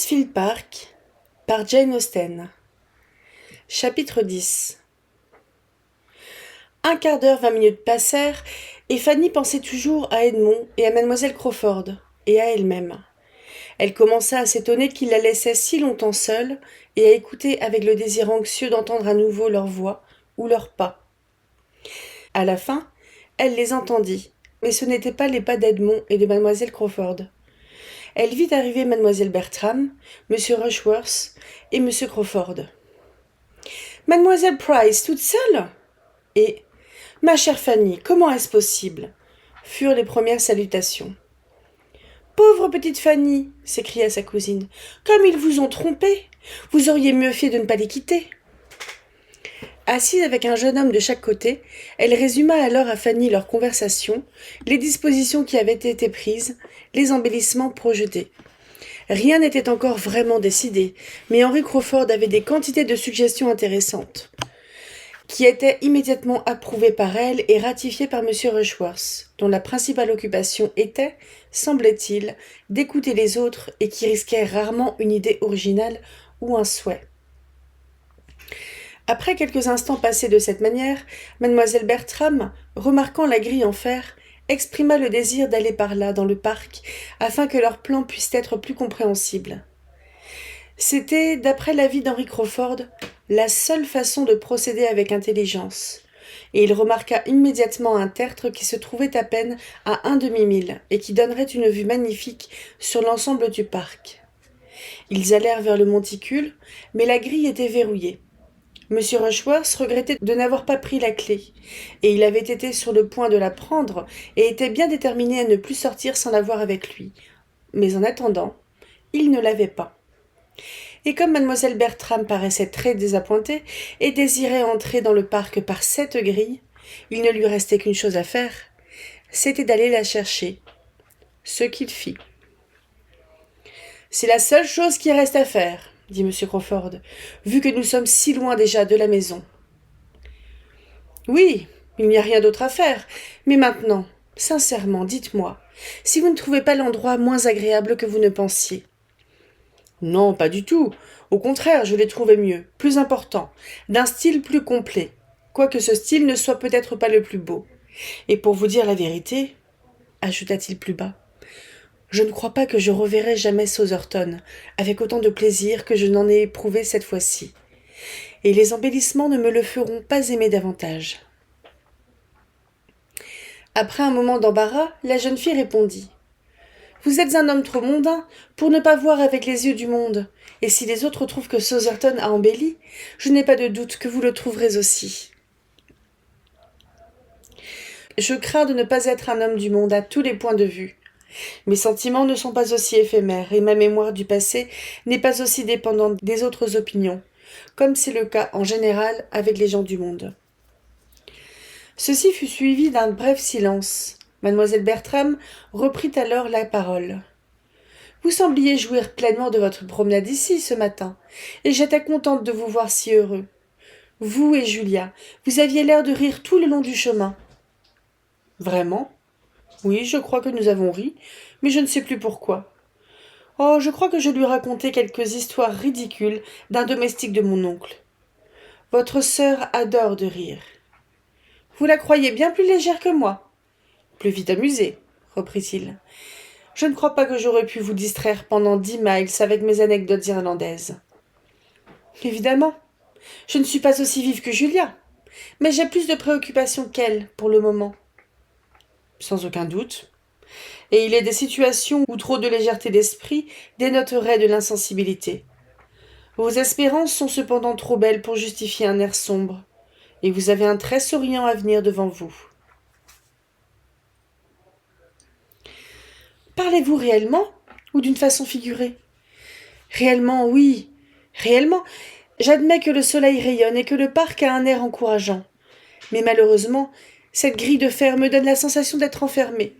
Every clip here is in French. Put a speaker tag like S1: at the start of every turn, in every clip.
S1: Mansfield Park par Jane Austen. Chapitre 10. Un quart d'heure, 20 minutes passèrent, et Fanny pensait toujours à Edmond et à mademoiselle Crawford, et à elle-même. Elle commença à s'étonner qu'il la laissait si longtemps seule, et à écouter avec le désir anxieux d'entendre à nouveau leurs voix ou leurs pas. À la fin, elle les entendit, mais ce n'étaient pas les pas d'Edmond et de mademoiselle Crawford. Elle vit arriver mademoiselle Bertram, monsieur Rushworth et monsieur Crawford. « Mademoiselle Price, toute seule ?» et « Ma chère Fanny, comment est-ce possible ?» furent les premières salutations. « Pauvre petite Fanny !» s'écria sa cousine. « Comme ils vous ont trompée ! Vous auriez mieux fait de ne pas les quitter. » Assise avec un jeune homme de chaque côté, elle résuma alors à Fanny leur conversation, les dispositions qui avaient été prises, les embellissements projetés. Rien n'était encore vraiment décidé, mais Henry Crawford avait des quantités de suggestions intéressantes, qui étaient immédiatement approuvées par elle et ratifiées par M. Rushworth, dont la principale occupation était, semblait-il, d'écouter les autres et qui risquait rarement une idée originale ou un souhait. Après quelques instants passés de cette manière, mademoiselle Bertram, remarquant la grille en fer, exprima le désir d'aller par là, dans le parc, afin que leur plan puisse être plus compréhensible. C'était, d'après l'avis d'Henry Crawford, la seule façon de procéder avec intelligence, et il remarqua immédiatement un tertre qui se trouvait à peine à un demi-mille et qui donnerait une vue magnifique sur l'ensemble du parc. Ils allèrent vers le monticule, mais la grille était verrouillée. M. Rushworth regrettait de n'avoir pas pris la clé, et il avait été sur le point de la prendre, et était bien déterminé à ne plus sortir sans l'avoir avec lui. Mais en attendant, il ne l'avait pas. Et comme mademoiselle Bertram paraissait très désappointée, et désirait entrer dans le parc par cette grille, il ne lui restait qu'une chose à faire, c'était d'aller la chercher. Ce qu'il fit. « C'est la seule chose qui reste à faire, » dit M. Crawford, « vu que nous sommes si loin déjà de la maison. »« Oui, il n'y a rien d'autre à faire, mais maintenant, sincèrement, dites-moi, si vous ne trouvez pas l'endroit moins agréable que vous ne pensiez. »« Non, pas du tout. Au contraire, je l'ai trouvé mieux, plus important, d'un style plus complet, quoique ce style ne soit peut-être pas le plus beau. Et pour vous dire la vérité, ajouta-t-il plus bas, je ne crois pas que je reverrai jamais Sotherton avec autant de plaisir que je n'en ai éprouvé cette fois-ci. Et les embellissements ne me le feront pas aimer davantage. » Après un moment d'embarras, la jeune fille répondit. « Vous êtes un homme trop mondain pour ne pas voir avec les yeux du monde, et si les autres trouvent que Sotherton a embelli, je n'ai pas de doute que vous le trouverez aussi. Je crains de ne pas être un homme du monde à tous les points de vue. Mes sentiments ne sont pas aussi éphémères, et ma mémoire du passé n'est pas aussi dépendante des autres opinions, comme c'est le cas en général avec les gens du monde. » Ceci fut suivi d'un bref silence. Mademoiselle Bertram reprit alors la parole. « Vous sembliez jouir pleinement de votre promenade ici ce matin, et j'étais contente de vous voir si heureux. Vous et Julia, vous aviez l'air de rire tout le long du chemin. »« Vraiment ? Oui, je crois que nous avons ri, mais je ne sais plus pourquoi. Oh, je crois que je lui racontais quelques histoires ridicules d'un domestique de mon oncle. Votre sœur adore de rire. Vous la croyez bien plus légère que moi. Plus vite amusée, reprit-il. Je ne crois pas que j'aurais pu vous distraire pendant 10 miles avec mes anecdotes irlandaises. Évidemment, je ne suis pas aussi vive que Julia, mais j'ai plus de préoccupations qu'elle pour le moment. Sans aucun doute. Et il est des situations où trop de légèreté d'esprit dénoterait de l'insensibilité. Vos espérances sont cependant trop belles pour justifier un air sombre, et vous avez un très souriant avenir devant vous. Parlez-vous réellement, ou d'une façon figurée? Réellement, oui, réellement. J'admets que le soleil rayonne et que le parc a un air encourageant. Mais malheureusement, cette grille de fer me donne la sensation d'être enfermée.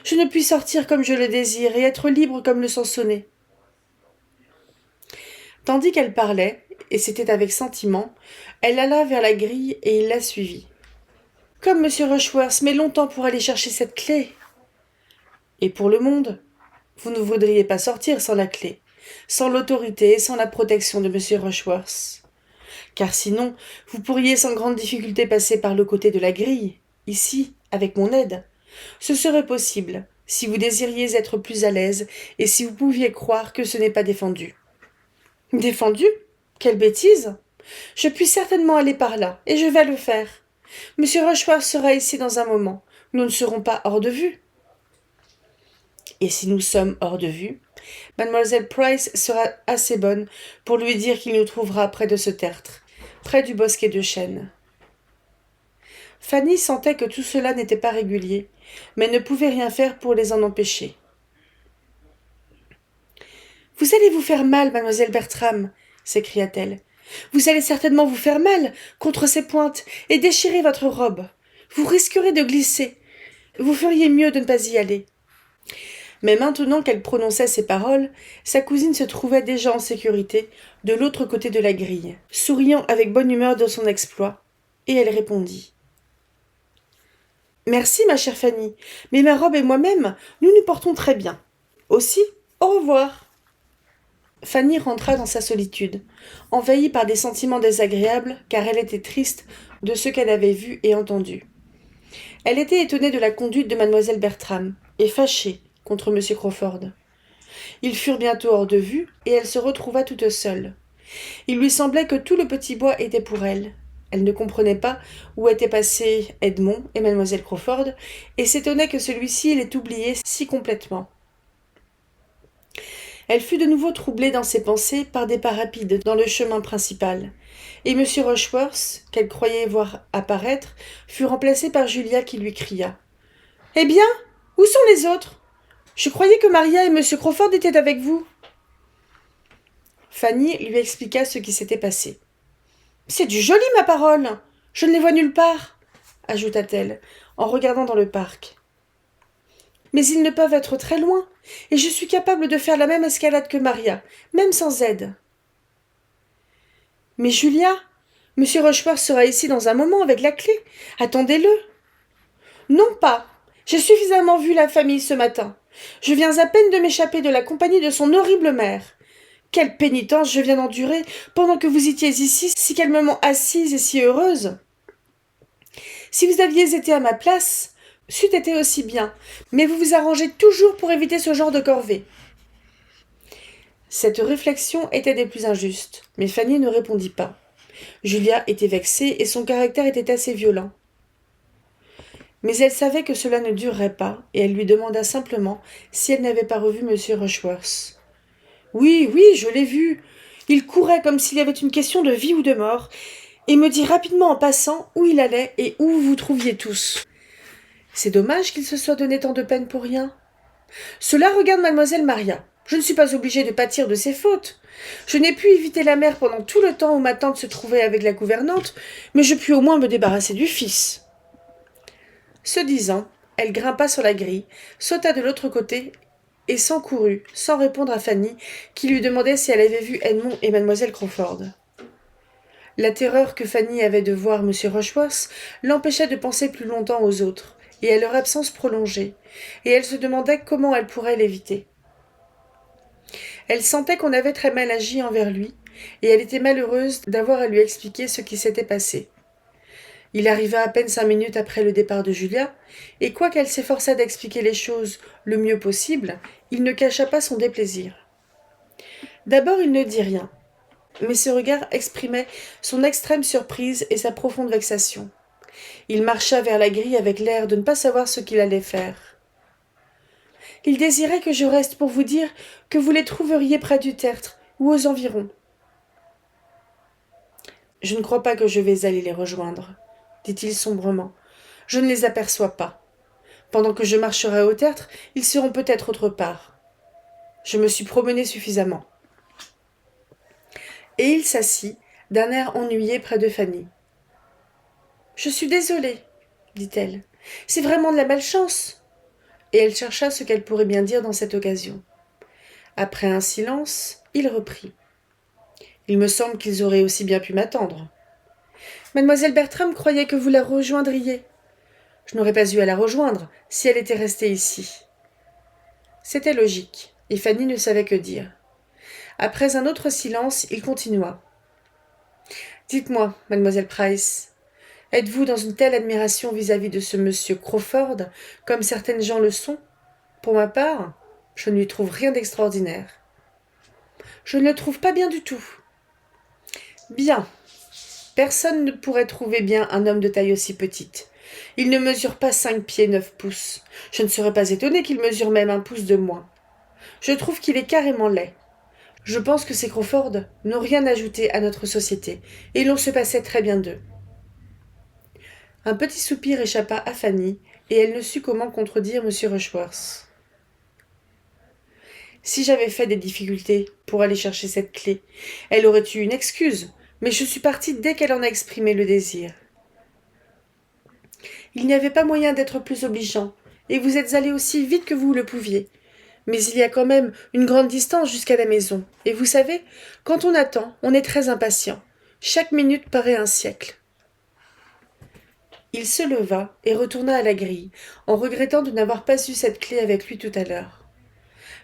S1: Je ne puis sortir comme je le désire et être libre comme le Sansonnet. » Tandis qu'elle parlait, et c'était avec sentiment, elle alla vers la grille et il la suivit. « Comme M. Rushworth met longtemps pour aller chercher cette clé. »« Et pour le monde, vous ne voudriez pas sortir sans la clé. sans l'autorité et sans la protection de M. Rushworth. Car sinon, vous pourriez sans grande difficulté passer par le côté de la grille, ici, avec mon aide. Ce serait possible, si vous désiriez être plus à l'aise et si vous pouviez croire que ce n'est pas défendu. Défendu? Quelle bêtise! Je puis certainement aller par là, et je vais le faire. M. Rushworth sera ici dans un moment. Nous ne serons pas hors de vue. Et si nous sommes hors de vue, Mademoiselle Price sera assez bonne pour lui dire qu'il nous trouvera près de ce tertre, près du bosquet de chênes. Fanny sentait que tout cela n'était pas régulier, mais ne pouvait rien faire pour les en empêcher. « Vous allez vous faire mal, mademoiselle Bertram, s'écria-t-elle. Vous allez certainement vous faire mal contre ces pointes et déchirer votre robe. Vous risquerez de glisser. Vous feriez mieux de ne pas y aller. » Mais maintenant qu'elle prononçait ces paroles, sa cousine se trouvait déjà en sécurité, de l'autre côté de la grille, souriant avec bonne humeur de son exploit, et elle répondit. « Merci, ma chère Fanny, mais ma robe et moi-même, nous nous portons très bien. Aussi, au revoir. » Fanny rentra dans sa solitude, envahie par des sentiments désagréables, car elle était triste de ce qu'elle avait vu et entendu. Elle était étonnée de la conduite de mademoiselle Bertram, et fâchée contre M. Crawford. Ils furent bientôt hors de vue, et elle se retrouva toute seule. Il lui semblait que tout le petit bois était pour elle. Elle ne comprenait pas où étaient passés Edmond et mademoiselle Crawford, et s'étonnait que celui-ci l'ait oublié si complètement. Elle fut de nouveau troublée dans ses pensées par des pas rapides dans le chemin principal, et M. Rushworth, qu'elle croyait voir apparaître, fut remplacé par Julia qui lui cria « Eh bien, où sont les autres ? Je croyais que Maria et M. Crawford étaient avec vous. » Fanny lui expliqua ce qui s'était passé. « C'est du joli, ma parole. Je ne les vois nulle part, » ajouta-t-elle, en regardant dans le parc. « Mais ils ne peuvent être très loin, et je suis capable de faire la même escalade que Maria, même sans aide. »« Mais Julia, M. Rushworth sera ici dans un moment avec la clé. Attendez-le. »« Non pas. J'ai suffisamment vu la famille ce matin. Je viens à peine de m'échapper de la compagnie de son horrible mère. Quelle pénitence je viens d'endurer pendant que vous étiez ici si calmement assise et si heureuse. Si vous aviez été à ma place, c'eût été aussi bien, mais vous vous arrangez toujours pour éviter ce genre de corvée. » Cette réflexion était des plus injustes, mais Fanny ne répondit pas. Julia était vexée et son caractère était assez violent. Mais elle savait que cela ne durerait pas, et elle lui demanda simplement si elle n'avait pas revu M. Rushworth. « Oui, oui, je l'ai vu. Il courait comme s'il y avait une question de vie ou de mort, et me dit rapidement en passant où il allait et où vous vous trouviez tous. C'est dommage qu'il se soit donné tant de peine pour rien. Cela regarde mademoiselle Maria. Je ne suis pas obligée de pâtir de ses fautes. Je n'ai pu éviter la mère pendant tout le temps où ma tante se trouvait avec la gouvernante, mais je puis au moins me débarrasser du fils. » Ce disant, elle grimpa sur la grille, sauta de l'autre côté et s'encourut, sans répondre à Fanny, qui lui demandait si elle avait vu Edmond et mademoiselle Crawford. La terreur que Fanny avait de voir M. Rushworth l'empêchait de penser plus longtemps aux autres, et à leur absence prolongée, et elle se demandait comment elle pourrait l'éviter. Elle sentait qu'on avait très mal agi envers lui, et elle était malheureuse d'avoir à lui expliquer ce qui s'était passé. Il arriva à peine 5 minutes après le départ de Julia, et quoiqu'elle s'efforçât d'expliquer les choses le mieux possible, il ne cacha pas son déplaisir. D'abord il ne dit rien, mais ce regard exprimait son extrême surprise et sa profonde vexation. Il marcha vers la grille avec l'air de ne pas savoir ce qu'il allait faire. « Il désirait que je reste pour vous dire que vous les trouveriez près du tertre, ou aux environs. »« Je ne crois pas que je vais aller les rejoindre, » dit-il sombrement. « Je ne les aperçois pas. Pendant que je marcherai au tertre, ils seront peut-être autre part. Je me suis promené suffisamment. » Et il s'assit, d'un air ennuyé près de Fanny. « Je suis désolée, » dit-elle. « C'est vraiment de la malchance. » Et elle chercha ce qu'elle pourrait bien dire dans cette occasion. Après un silence, il reprit. « Il me semble qu'ils auraient aussi bien pu m'attendre. Mademoiselle Bertram croyait que vous la rejoindriez. Je n'aurais pas eu à la rejoindre si elle était restée ici. » C'était logique, et Fanny ne savait que dire. Après un autre silence, il continua. « Dites-moi, mademoiselle Price, êtes-vous dans une telle admiration vis-à-vis de ce monsieur Crawford, comme certaines gens le sont? Pour ma part, je ne lui trouve rien d'extraordinaire. » « Je ne le trouve pas bien du tout. »« Bien. Personne ne pourrait trouver bien un homme de taille aussi petite. Il ne mesure pas 5 pieds 9 pouces. Je ne serais pas étonné qu'il mesure même 1 pouce de moins. Je trouve qu'il est carrément laid. Je pense que ces Crawford n'ont rien ajouté à notre société, et l'on se passait très bien d'eux. » Un petit soupir échappa à Fanny, et elle ne sut comment contredire M. Rushworth. Si j'avais fait des difficultés pour aller chercher cette clé, elle aurait eu une excuse, mais je suis partie dès qu'elle en a exprimé le désir. Il n'y avait pas moyen d'être plus obligeant, et vous êtes allé aussi vite que vous le pouviez. Mais il y a quand même une grande distance jusqu'à la maison, et vous savez, quand on attend, on est très impatient. Chaque minute paraît un siècle. Il se leva et retourna à la grille, en regrettant de n'avoir pas eu cette clé avec lui tout à l'heure.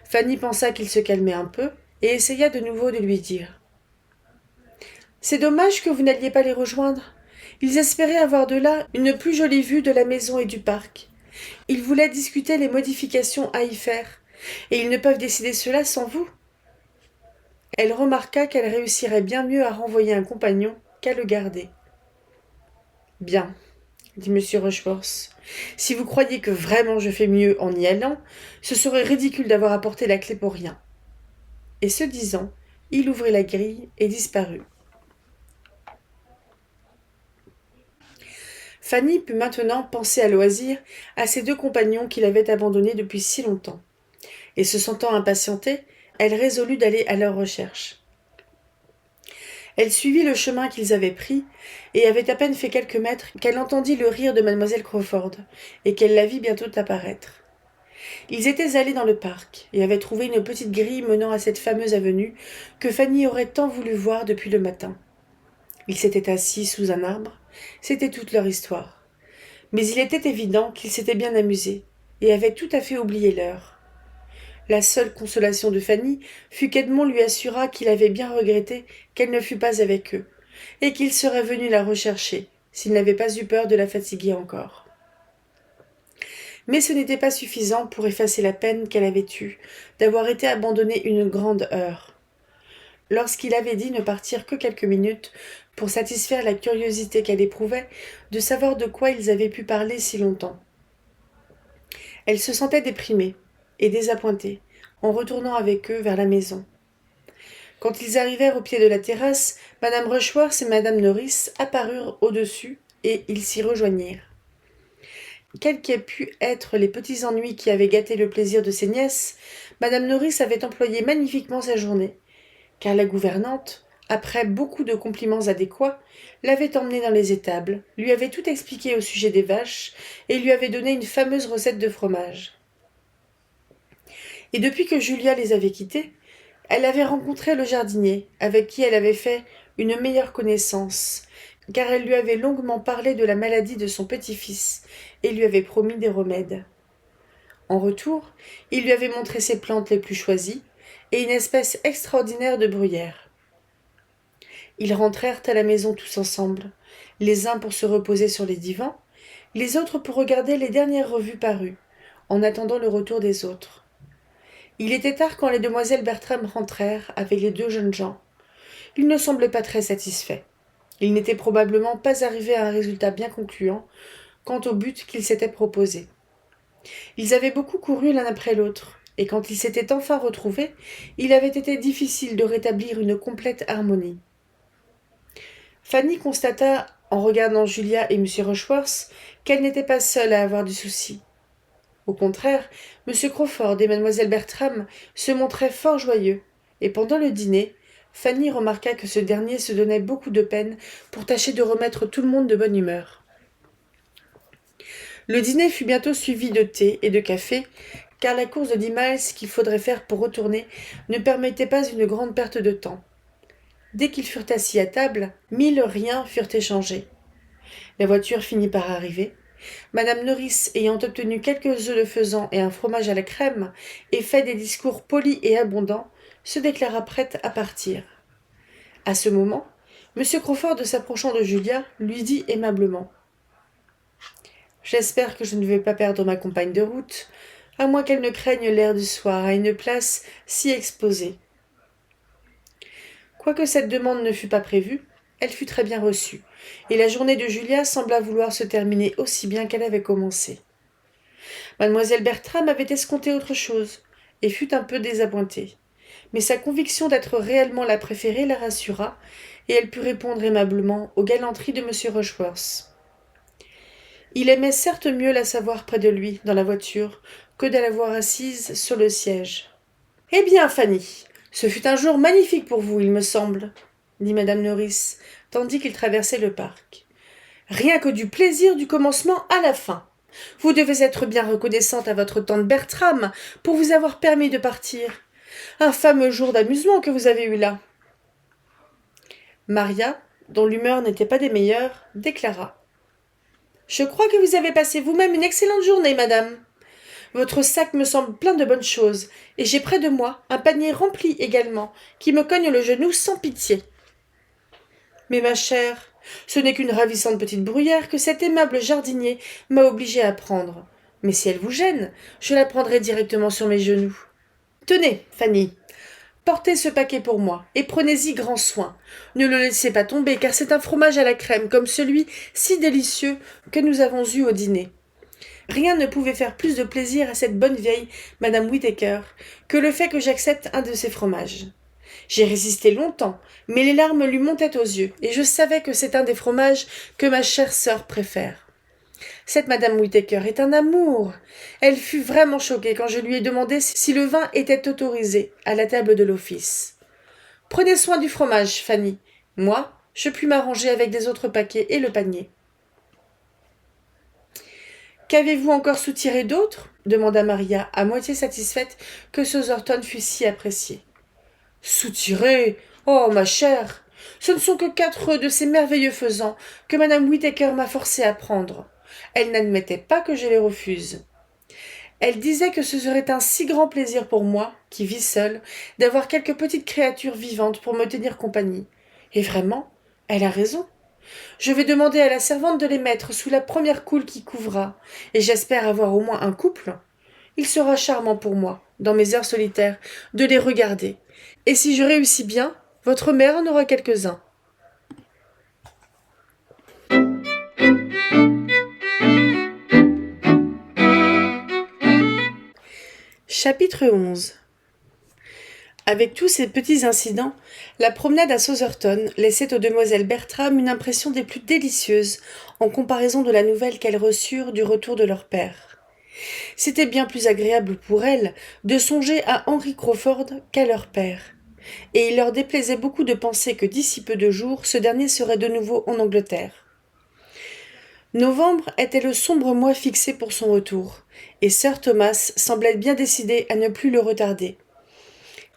S1: Fanny pensa qu'il se calmait un peu, et essaya de nouveau de lui dire. « C'est dommage que vous n'alliez pas les rejoindre. Ils espéraient avoir de là une plus jolie vue de la maison et du parc. Ils voulaient discuter les modifications à y faire, et ils ne peuvent décider cela sans vous. » Elle remarqua qu'elle réussirait bien mieux à renvoyer un compagnon qu'à le garder. « Bien, dit M. Rushworth. Si vous croyez que vraiment je fais mieux en y allant, ce serait ridicule d'avoir apporté la clé pour rien. » Et ce disant, il ouvrit la grille et disparut. Fanny put maintenant penser à loisir à ses 2 compagnons qu'il avait abandonnés depuis si longtemps, et se sentant impatientée, elle résolut d'aller à leur recherche. Elle suivit le chemin qu'ils avaient pris, et avait à peine fait quelques mètres qu'elle entendit le rire de mademoiselle Crawford, et qu'elle la vit bientôt apparaître. Ils étaient allés dans le parc, et avaient trouvé une petite grille menant à cette fameuse avenue que Fanny aurait tant voulu voir depuis le matin. Ils s'étaient assis sous un arbre, c'était toute leur histoire. Mais il était évident qu'ils s'étaient bien amusés, et avaient tout à fait oublié l'heure. La seule consolation de Fanny fut qu'Edmond lui assura qu'il avait bien regretté qu'elle ne fût pas avec eux, et qu'il serait venu la rechercher, s'il n'avait pas eu peur de la fatiguer encore. Mais ce n'était pas suffisant pour effacer la peine qu'elle avait eue d'avoir été abandonnée une grande heure. Lorsqu'il avait dit ne partir que quelques minutes pour satisfaire la curiosité qu'elle éprouvait de savoir de quoi ils avaient pu parler si longtemps. Elle se sentait déprimée et désappointée en retournant avec eux vers la maison. Quand ils arrivèrent au pied de la terrasse, madame Rushworth et madame Norris apparurent au-dessus et ils s'y rejoignirent. Quels qu'aient pu être les petits ennuis qui avaient gâté le plaisir de ses nièces, madame Norris avait employé magnifiquement sa journée, car la gouvernante, après beaucoup de compliments adéquats, l'avait emmenée dans les étables, lui avait tout expliqué au sujet des vaches et lui avait donné une fameuse recette de fromage. Et depuis que Julia les avait quittés, elle avait rencontré le jardinier, avec qui elle avait fait une meilleure connaissance, car elle lui avait longuement parlé de la maladie de son petit-fils et lui avait promis des remèdes. En retour, il lui avait montré ses plantes les plus choisies et une espèce extraordinaire de bruyère. Ils rentrèrent à la maison tous ensemble, les uns pour se reposer sur les divans, les autres pour regarder les dernières revues parues, en attendant le retour des autres. Il était tard quand les demoiselles Bertram rentrèrent avec les 2 jeunes gens. Ils ne semblaient pas très satisfaits. Ils n'étaient probablement pas arrivés à un résultat bien concluant quant au but qu'ils s'étaient proposé. Ils avaient beaucoup couru l'un après l'autre, et quand ils s'étaient enfin retrouvés, il avait été difficile de rétablir une complète harmonie. Fanny constata, en regardant Julia et M. Rushworth, qu'elle n'était pas seule à avoir du souci. Au contraire, M. Crawford et mlle Bertram se montraient fort joyeux, et pendant le dîner, Fanny remarqua que ce dernier se donnait beaucoup de peine pour tâcher de remettre tout le monde de bonne humeur. Le dîner fut bientôt suivi de thé et de café, car la course de 10 miles qu'il faudrait faire pour retourner ne permettait pas une grande perte de temps. Dès qu'ils furent assis à table, 1000 riens furent échangés. La voiture finit par arriver. Madame Norris, ayant obtenu quelques œufs de faisan et un fromage à la crème, et fait des discours polis et abondants, se déclara prête à partir. À ce moment, M. Crawford, s'approchant de Julia, lui dit aimablement « J'espère que je ne vais pas perdre ma compagne de route, à moins qu'elle ne craigne l'air du soir à une place si exposée. » Quoique cette demande ne fût pas prévue, elle fut très bien reçue, et la journée de Julia sembla vouloir se terminer aussi bien qu'elle avait commencé. Mademoiselle Bertram avait escompté autre chose, et fut un peu désappointée. Mais sa conviction d'être réellement la préférée la rassura, et elle put répondre aimablement aux galanteries de M. Rushworth. Il aimait certes mieux la savoir près de lui, dans la voiture, que de la voir assise sur le siège. « Eh bien, Fanny, ce fut un jour magnifique pour vous, il me semble, » dit madame Norris, tandis qu'ils traversaient le parc. « Rien que du plaisir du commencement à la fin. Vous devez être bien reconnaissante à votre tante Bertram pour vous avoir permis de partir. Un fameux jour d'amusement que vous avez eu là. » Maria, dont l'humeur n'était pas des meilleures, déclara « Je crois que vous avez passé vous-même une excellente journée, madame. Votre sac me semble plein de bonnes choses, et j'ai près de moi un panier rempli également, qui me cogne le genou sans pitié. »« Mais ma chère, ce n'est qu'une ravissante petite bruyère que cet aimable jardinier m'a obligée à prendre. Mais si elle vous gêne, je la prendrai directement sur mes genoux. Tenez, Fanny, portez ce paquet pour moi, et prenez-y grand soin. Ne le laissez pas tomber, car c'est un fromage à la crème, comme celui si délicieux que nous avons eu au dîner. Rien ne pouvait faire plus de plaisir à cette bonne vieille madame Whittaker que le fait que j'accepte un de ces fromages. J'ai résisté longtemps, mais les larmes lui montaient aux yeux, et je savais que c'est un des fromages que ma chère sœur préfère. Cette madame Whittaker est un amour. Elle fut vraiment choquée quand je lui ai demandé si le vin était autorisé à la table de l'office. Prenez soin du fromage, Fanny. Moi, je puis m'arranger avec des autres paquets et le panier. Qu'avez-vous encore soutiré d'autre ? Demanda Maria, à moitié satisfaite que Sotherton fût si apprécié. Soutiré ? Oh, ma chère, ce ne sont que 4 de ces merveilleux faisans que madame Whittaker m'a forcé à prendre. Elle n'admettait pas que je les refuse. Elle disait que ce serait un si grand plaisir pour moi, qui vis seule, d'avoir quelques petites créatures vivantes pour me tenir compagnie. Et vraiment, elle a raison. Je vais demander à la servante de les mettre sous la première coule qui couvra, et j'espère avoir au moins un couple. Il sera charmant pour moi, dans mes heures solitaires, de les regarder. Et si je réussis bien, votre mère en aura quelques-uns. Chapitre 11. Avec tous ces petits incidents, la promenade à Sotherton laissait aux demoiselles Bertram une impression des plus délicieuses en comparaison de la nouvelle qu'elles reçurent du retour de leur père. C'était bien plus agréable pour elles de songer à Henry Crawford qu'à leur père, et il leur déplaisait beaucoup de penser que d'ici peu de jours ce dernier serait de nouveau en Angleterre. Novembre était le sombre mois fixé pour son retour, et Sir Thomas semblait bien décidé à ne plus le retarder.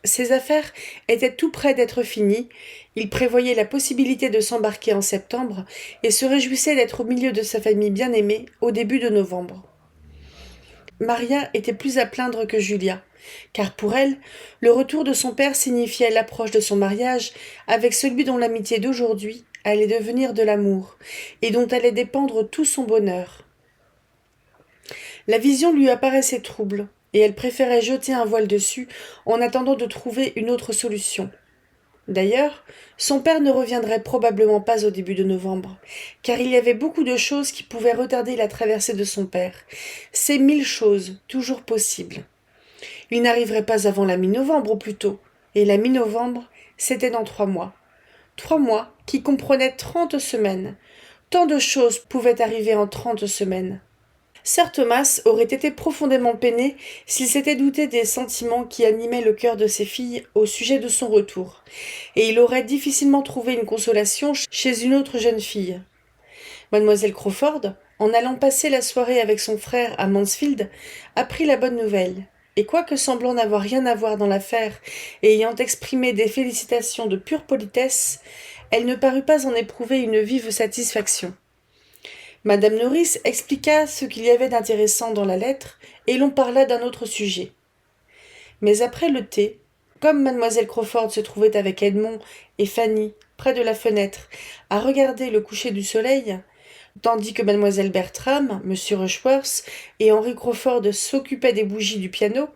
S1: Ses affaires étaient tout près d'être finies, il prévoyait la possibilité de s'embarquer en septembre et se réjouissait d'être au milieu de sa famille bien-aimée au début de novembre. Maria était plus à plaindre que Julia, car pour elle, le retour de son père signifiait l'approche de son mariage avec celui dont l'amitié d'aujourd'hui allait devenir de l'amour, et dont allait dépendre tout son bonheur. La vision lui apparaissait trouble, et elle préférait jeter un voile dessus en attendant de trouver une autre solution. D'ailleurs, son père ne reviendrait probablement pas au début de novembre, car il y avait beaucoup de choses qui pouvaient retarder la traversée de son père. Ces 1000 choses, toujours possibles. Il n'arriverait pas avant la mi-novembre au plus tôt, et la mi-novembre, c'était dans 3 mois. 3 mois qui comprenaient 30 semaines. Tant de choses pouvaient arriver en 30 semaines. Sir Thomas aurait été profondément peiné s'il s'était douté des sentiments qui animaient le cœur de ses filles au sujet de son retour, et il aurait difficilement trouvé une consolation chez une autre jeune fille. Mademoiselle Crawford, en allant passer la soirée avec son frère à Mansfield, apprit la bonne nouvelle, et quoique semblant n'avoir rien à voir dans l'affaire et ayant exprimé des félicitations de pure politesse, elle ne parut pas en éprouver une vive satisfaction. Madame Norris expliqua ce qu'il y avait d'intéressant dans la lettre, et l'on parla d'un autre sujet. Mais après le thé, Comme mademoiselle Crawford se trouvait avec Edmond et Fanny près de la fenêtre à regarder le coucher du soleil, tandis que mademoiselle Bertram, monsieur Rushworth et Henry Crawford s'occupaient des bougies du piano,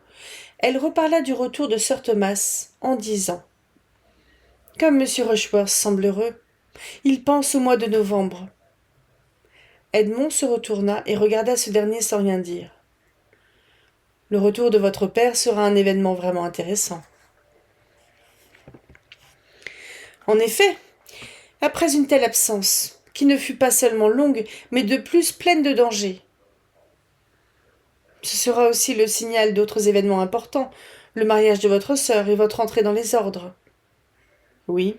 S1: elle reparla du retour de sir Thomas en disant « Comme monsieur Rushworth semble heureux, il pense au mois de novembre. » Edmond se retourna et regarda ce dernier sans rien dire. « Le retour de votre père sera un événement vraiment intéressant. » En effet, après une telle absence, qui ne fut pas seulement longue, mais de plus pleine de dangers. Ce sera aussi le signal d'autres événements importants, le mariage de votre sœur et votre entrée dans les ordres. Oui.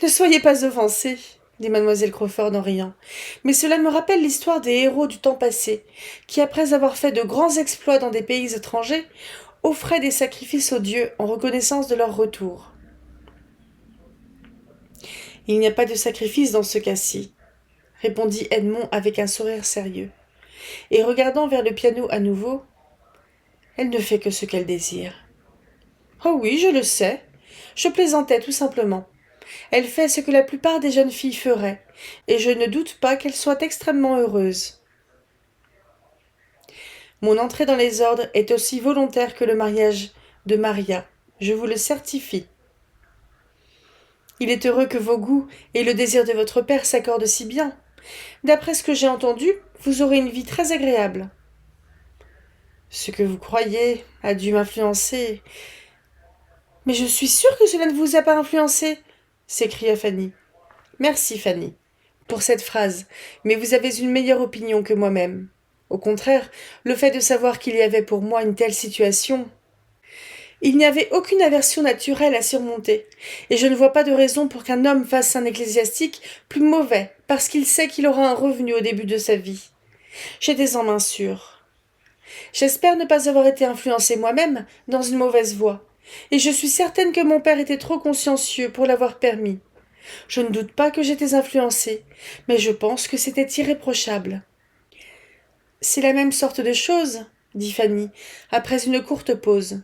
S1: Ne soyez pas offensée, dit mademoiselle Crawford en riant, mais cela me rappelle l'histoire des héros du temps passé, qui, après avoir fait de grands exploits dans des pays étrangers, offraient des sacrifices aux dieux en reconnaissance de leur retour. Il n'y a pas de sacrifice dans ce cas-ci, répondit Edmond avec un sourire sérieux, et regardant vers le piano à nouveau, elle ne fait que ce qu'elle désire. Oh oui, je le sais. Je plaisantais tout simplement. Elle fait ce que la plupart des jeunes filles feraient, et je ne doute pas qu'elle soit extrêmement heureuse. Mon entrée dans les ordres est aussi volontaire que le mariage de Maria, je vous le certifie. Il est heureux que vos goûts et le désir de votre père s'accordent si bien. D'après ce que j'ai entendu, vous aurez une vie très agréable. Ce que vous croyez a dû m'influencer. Mais je suis sûre que cela ne vous a pas influencé, s'écria Fanny. Merci, Fanny, pour cette phrase, mais vous avez une meilleure opinion que moi-même. Au contraire, le fait de savoir qu'il y avait pour moi une telle situation. Il n'y avait aucune aversion naturelle à surmonter, et je ne vois pas de raison pour qu'un homme fasse un ecclésiastique plus mauvais, parce qu'il sait qu'il aura un revenu au début de sa vie. J'étais en main sûre. J'espère ne pas avoir été influencée moi-même dans une mauvaise voie, et je suis certaine que mon père était trop consciencieux pour l'avoir permis. Je ne doute pas que j'étais influencée, mais je pense que c'était irréprochable. C'est la même sorte de chose, dit Fanny, après une courte pause,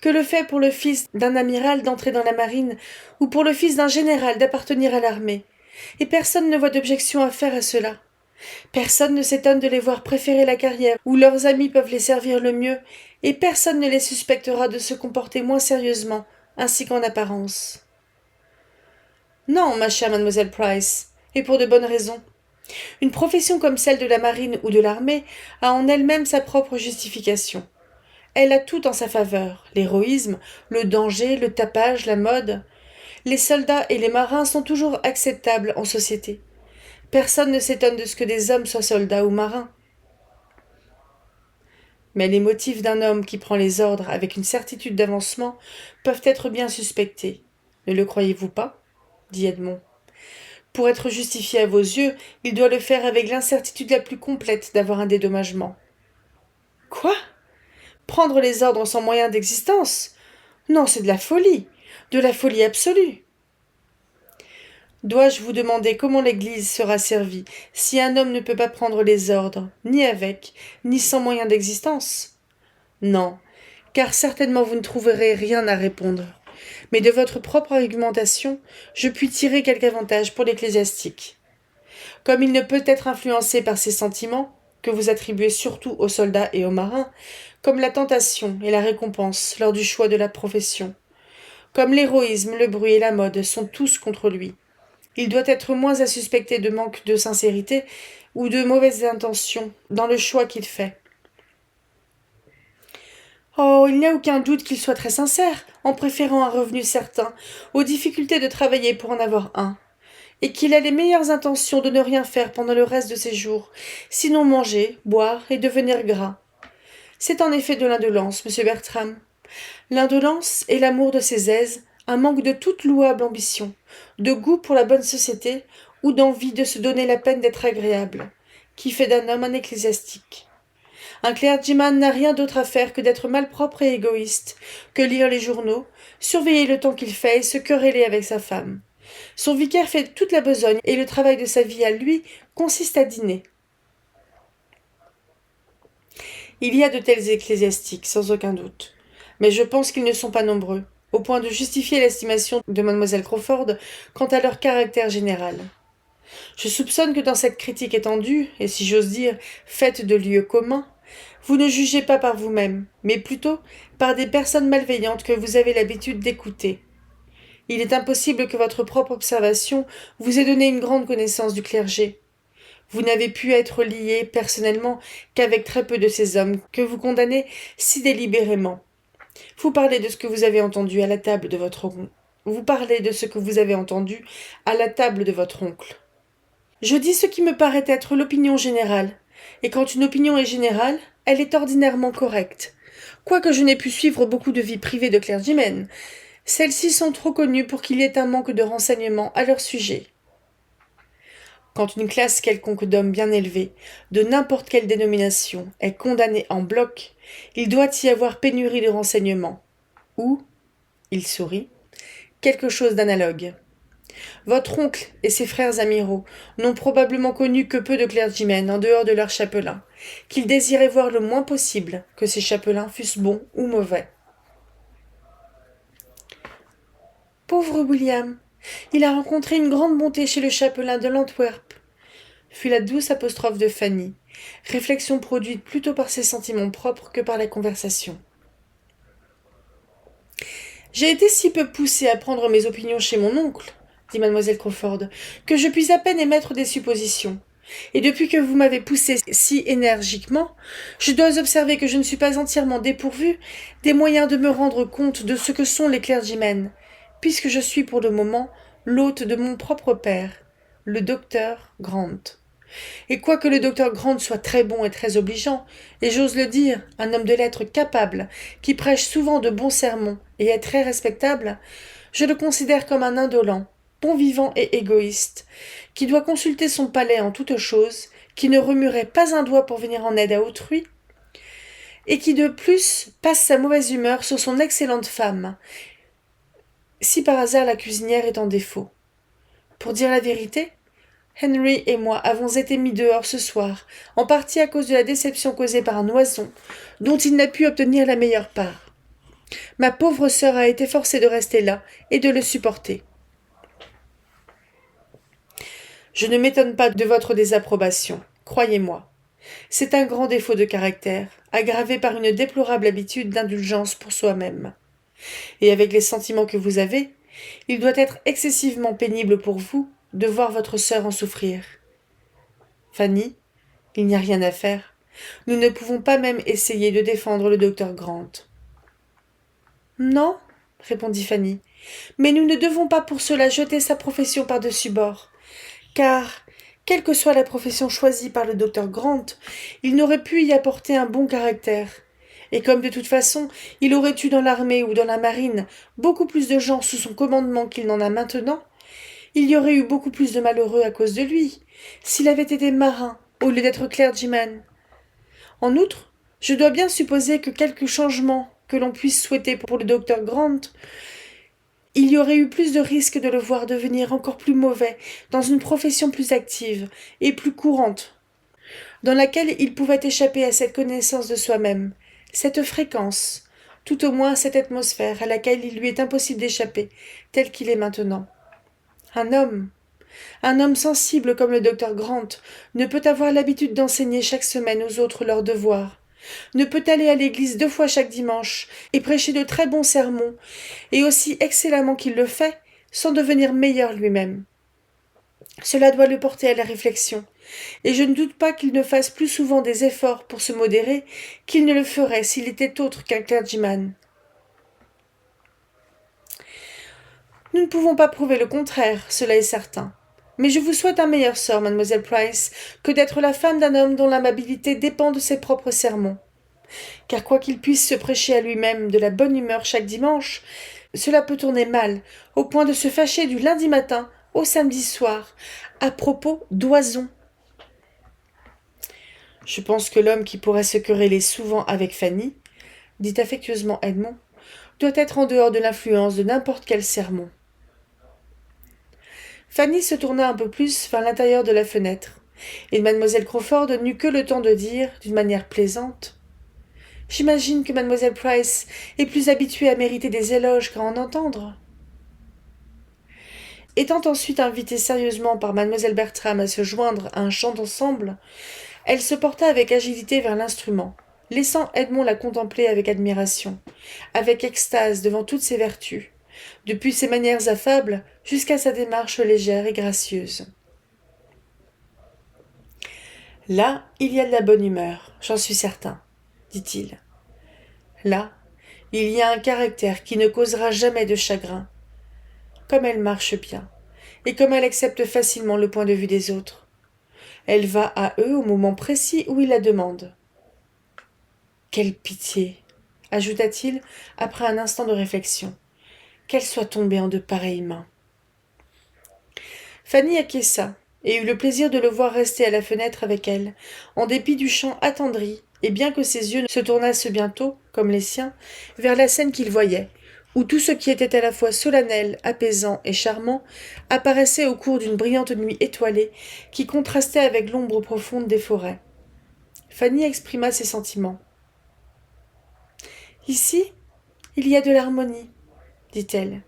S1: que le fait pour le fils d'un amiral d'entrer dans la marine ou pour le fils d'un général d'appartenir à l'armée, et personne ne voit d'objection à faire à cela. Personne ne s'étonne de les voir préférer la carrière où leurs amis peuvent les servir le mieux, et personne ne les suspectera de se comporter moins sérieusement, ainsi qu'en apparence. Non, ma chère mademoiselle Price, et pour de bonnes raisons. Une profession comme celle de la marine ou de l'armée a en elle-même sa propre justification. Elle a tout en sa faveur, l'héroïsme, le danger, le tapage, la mode. Les soldats et les marins sont toujours acceptables en société. Personne ne s'étonne de ce que des hommes soient soldats ou marins. Mais les motifs d'un homme qui prend les ordres avec une certitude d'avancement peuvent être bien suspectés. Ne le croyez-vous pas ? Dit Edmond. Pour être justifié à vos yeux, il doit le faire avec l'incertitude la plus complète d'avoir un dédommagement. Quoi ? Prendre les ordres sans moyen d'existence ? Non, c'est de la folie absolue. Dois-je vous demander comment l'Église sera servie si un homme ne peut pas prendre les ordres, ni avec, ni sans moyen d'existence ? Non, car certainement vous ne trouverez rien à répondre. Mais de votre propre argumentation, je puis tirer quelque avantage pour l'ecclésiastique. Comme il ne peut être influencé par ses sentiments, que vous attribuez surtout aux soldats et aux marins, comme la tentation et la récompense lors du choix de la profession, comme l'héroïsme, le bruit et la mode sont tous contre lui, il doit être moins à suspecter de manque de sincérité ou de mauvaises intentions dans le choix qu'il fait. Oh, il n'y a aucun doute qu'il soit très sincère, en préférant un revenu certain aux difficultés de travailler pour en avoir un, et qu'il a les meilleures intentions de ne rien faire pendant le reste de ses jours, sinon manger, boire et devenir gras. C'est en effet de l'indolence, monsieur Bertram. L'indolence est l'amour de ses aises, un manque de toute louable ambition, de goût pour la bonne société ou d'envie de se donner la peine d'être agréable, qui fait d'un homme un ecclésiastique. Un clergyman n'a rien d'autre à faire que d'être malpropre et égoïste, que lire les journaux, surveiller le temps qu'il fait et se quereller avec sa femme. Son vicaire fait toute la besogne et le travail de sa vie à lui consiste à dîner. Il y a de tels ecclésiastiques, sans aucun doute. Mais je pense qu'ils ne sont pas nombreux, au point de justifier l'estimation de mademoiselle Crawford quant à leur caractère général. Je soupçonne que dans cette critique étendue, et si j'ose dire, faite de lieux communs, vous ne jugez pas par vous-même, mais plutôt par des personnes malveillantes que vous avez l'habitude d'écouter. Il est impossible que votre propre observation vous ait donné une grande connaissance du clergé. Vous n'avez pu être lié personnellement qu'avec très peu de ces hommes que vous condamnez si délibérément. Vous parlez de ce que vous avez entendu à la table de votre oncle. Vous parlez de ce que vous avez entendu à la table de votre oncle. Je dis ce qui me paraît être l'opinion générale, et quand une opinion est générale, elle est ordinairement correcte. Quoique je n'ai pu suivre beaucoup de vies privées de clergymen, celles-ci sont trop connues pour qu'il y ait un manque de renseignements à leur sujet. Quand une classe quelconque d'hommes bien élevés, de n'importe quelle dénomination, est condamnée en bloc, il doit y avoir pénurie de renseignements. Ou, il sourit, quelque chose d'analogue. Votre oncle et ses frères amiraux n'ont probablement connu que peu de clergymen en dehors de leurs chapelains, qu'ils désiraient voir le moins possible que ces chapelains fussent bons ou mauvais. Pauvre William, il a rencontré une grande bonté chez le chapelain de l'Antwerp, fut la douce apostrophe de Fanny, réflexion produite plutôt par ses sentiments propres que par la conversation. J'ai été si peu poussée à prendre mes opinions chez mon oncle, dit mademoiselle Crawford, que je puis à peine émettre des suppositions. Et depuis que vous m'avez poussée si énergiquement, je dois observer que je ne suis pas entièrement dépourvue des moyens de me rendre compte de ce que sont les clergymen, puisque je suis pour le moment l'hôte de mon propre père, le docteur Grant. Et quoique le docteur Grant soit très bon et très obligeant, et j'ose le dire, un homme de lettres capable, qui prêche souvent de bons sermons et est très respectable, je le considère comme un indolent, bon vivant et égoïste, qui doit consulter son palais en toutes choses, qui ne remuerait pas un doigt pour venir en aide à autrui, et qui de plus passe sa mauvaise humeur sur son excellente femme, si par hasard la cuisinière est en défaut. Pour dire la vérité, Henry et moi avons été mis dehors ce soir, en partie à cause de la déception causée par un oison, dont il n'a pu obtenir la meilleure part. Ma pauvre sœur a été forcée de rester là et de le supporter. Je ne m'étonne pas de votre désapprobation, croyez-moi. C'est un grand défaut de caractère, aggravé par une déplorable habitude d'indulgence pour soi-même. Et avec les sentiments que vous avez, il doit être excessivement pénible pour vous de voir votre sœur en souffrir. Fanny, il n'y a rien à faire. Nous ne pouvons pas même essayer de défendre le docteur Grant. Non, répondit Fanny, mais nous ne devons pas pour cela jeter sa profession par-dessus bord, car, quelle que soit la profession choisie par le docteur Grant, il n'aurait pu y apporter un bon caractère. Et comme de toute façon, il aurait eu dans l'armée ou dans la marine beaucoup plus de gens sous son commandement qu'il n'en a maintenant, il y aurait eu beaucoup plus de malheureux à cause de lui, s'il avait été marin au lieu d'être clergyman. En outre, je dois bien supposer que quelque changement que l'on puisse souhaiter pour le docteur Grant, il y aurait eu plus de risques de le voir devenir encore plus mauvais dans une profession plus active et plus courante, dans laquelle il pouvait échapper à cette connaissance de soi-même, cette fréquence, tout au moins cette atmosphère à laquelle il lui est impossible d'échapper, tel qu'il est maintenant. Un homme sensible comme le docteur Grant ne peut avoir l'habitude d'enseigner chaque semaine aux autres leurs devoirs, ne peut aller à l'église 2 fois chaque dimanche et prêcher de très bons sermons, et aussi excellemment qu'il le fait, sans devenir meilleur lui-même. Cela doit le porter à la réflexion, et je ne doute pas qu'il ne fasse plus souvent des efforts pour se modérer qu'il ne le ferait s'il était autre qu'un clergyman. Nous ne pouvons pas prouver le contraire, cela est certain. Mais je vous souhaite un meilleur sort, mademoiselle Price, que d'être la femme d'un homme dont l'amabilité dépend de ses propres sermons. Car quoi qu'il puisse se prêcher à lui-même de la bonne humeur chaque dimanche, cela peut tourner mal, au point de se fâcher du lundi matin au samedi soir, à propos d'oisons. Je pense que l'homme qui pourrait se quereller souvent avec Fanny, dit affectueusement Edmond, doit être en dehors de l'influence de n'importe quel sermon. Fanny se tourna un peu plus vers l'intérieur de la fenêtre, et mademoiselle Crawford n'eut que le temps de dire, d'une manière plaisante, J'imagine que mademoiselle Price est plus habituée à mériter des éloges qu'à en entendre. » Étant ensuite invitée sérieusement par mademoiselle Bertram à se joindre à un chant d'ensemble, elle se porta avec agilité vers l'instrument, laissant Edmond la contempler avec admiration, avec extase devant toutes ses vertus, depuis ses manières affables jusqu'à sa démarche légère et gracieuse. « Là, il y a de la bonne humeur, j'en suis certain, dit-il. Là, il y a un caractère qui ne causera jamais de chagrin. Comme elle marche bien, et comme elle accepte facilement le point de vue des autres. Elle va à eux au moment précis où ils la demandent. Quelle pitié, ajouta-t-il après un instant de réflexion, qu'elle soit tombée en de pareilles mains. Fanny acquiesça et eut le plaisir de le voir rester à la fenêtre avec elle, en dépit du chant attendri, et bien que ses yeux se tournassent bientôt, comme les siens, vers la scène qu'il voyait, où tout ce qui était à la fois solennel, apaisant et charmant apparaissait au cours d'une brillante nuit étoilée qui contrastait avec l'ombre profonde des forêts. Fanny exprima ses sentiments. « Ici, il y a de l'harmonie, dit-elle.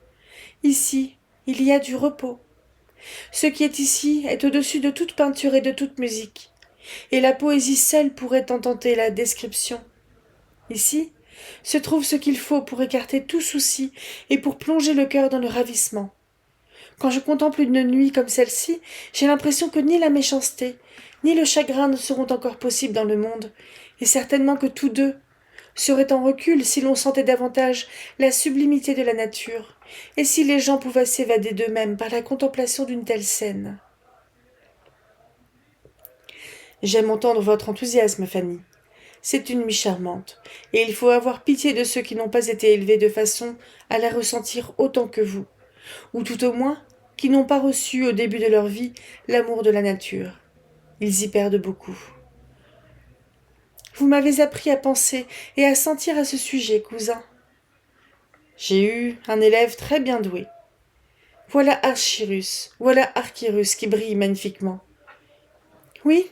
S1: Ici, il y a du repos. Ce qui est ici est au-dessus de toute peinture et de toute musique, et la poésie seule pourrait en tenter la description. Ici se trouve ce qu'il faut pour écarter tout souci et pour plonger le cœur dans le ravissement. Quand je contemple une nuit comme celle-ci, j'ai l'impression que ni la méchanceté, ni le chagrin ne seront encore possibles dans le monde, et certainement que tous deux seraient en recul si l'on sentait davantage la sublimité de la nature, et si les gens pouvaient s'évader d'eux-mêmes par la contemplation d'une telle scène. » « J'aime entendre votre enthousiasme, Fanny. C'est une nuit charmante, et il faut avoir pitié de ceux qui n'ont pas été élevés de façon à la ressentir autant que vous, ou tout au moins qui n'ont pas reçu au début de leur vie l'amour de la nature. Ils y perdent beaucoup. Vous m'avez appris à penser et à sentir à ce sujet, cousin. J'ai eu un élève très bien doué. Voilà Archirus qui brille magnifiquement. Oui,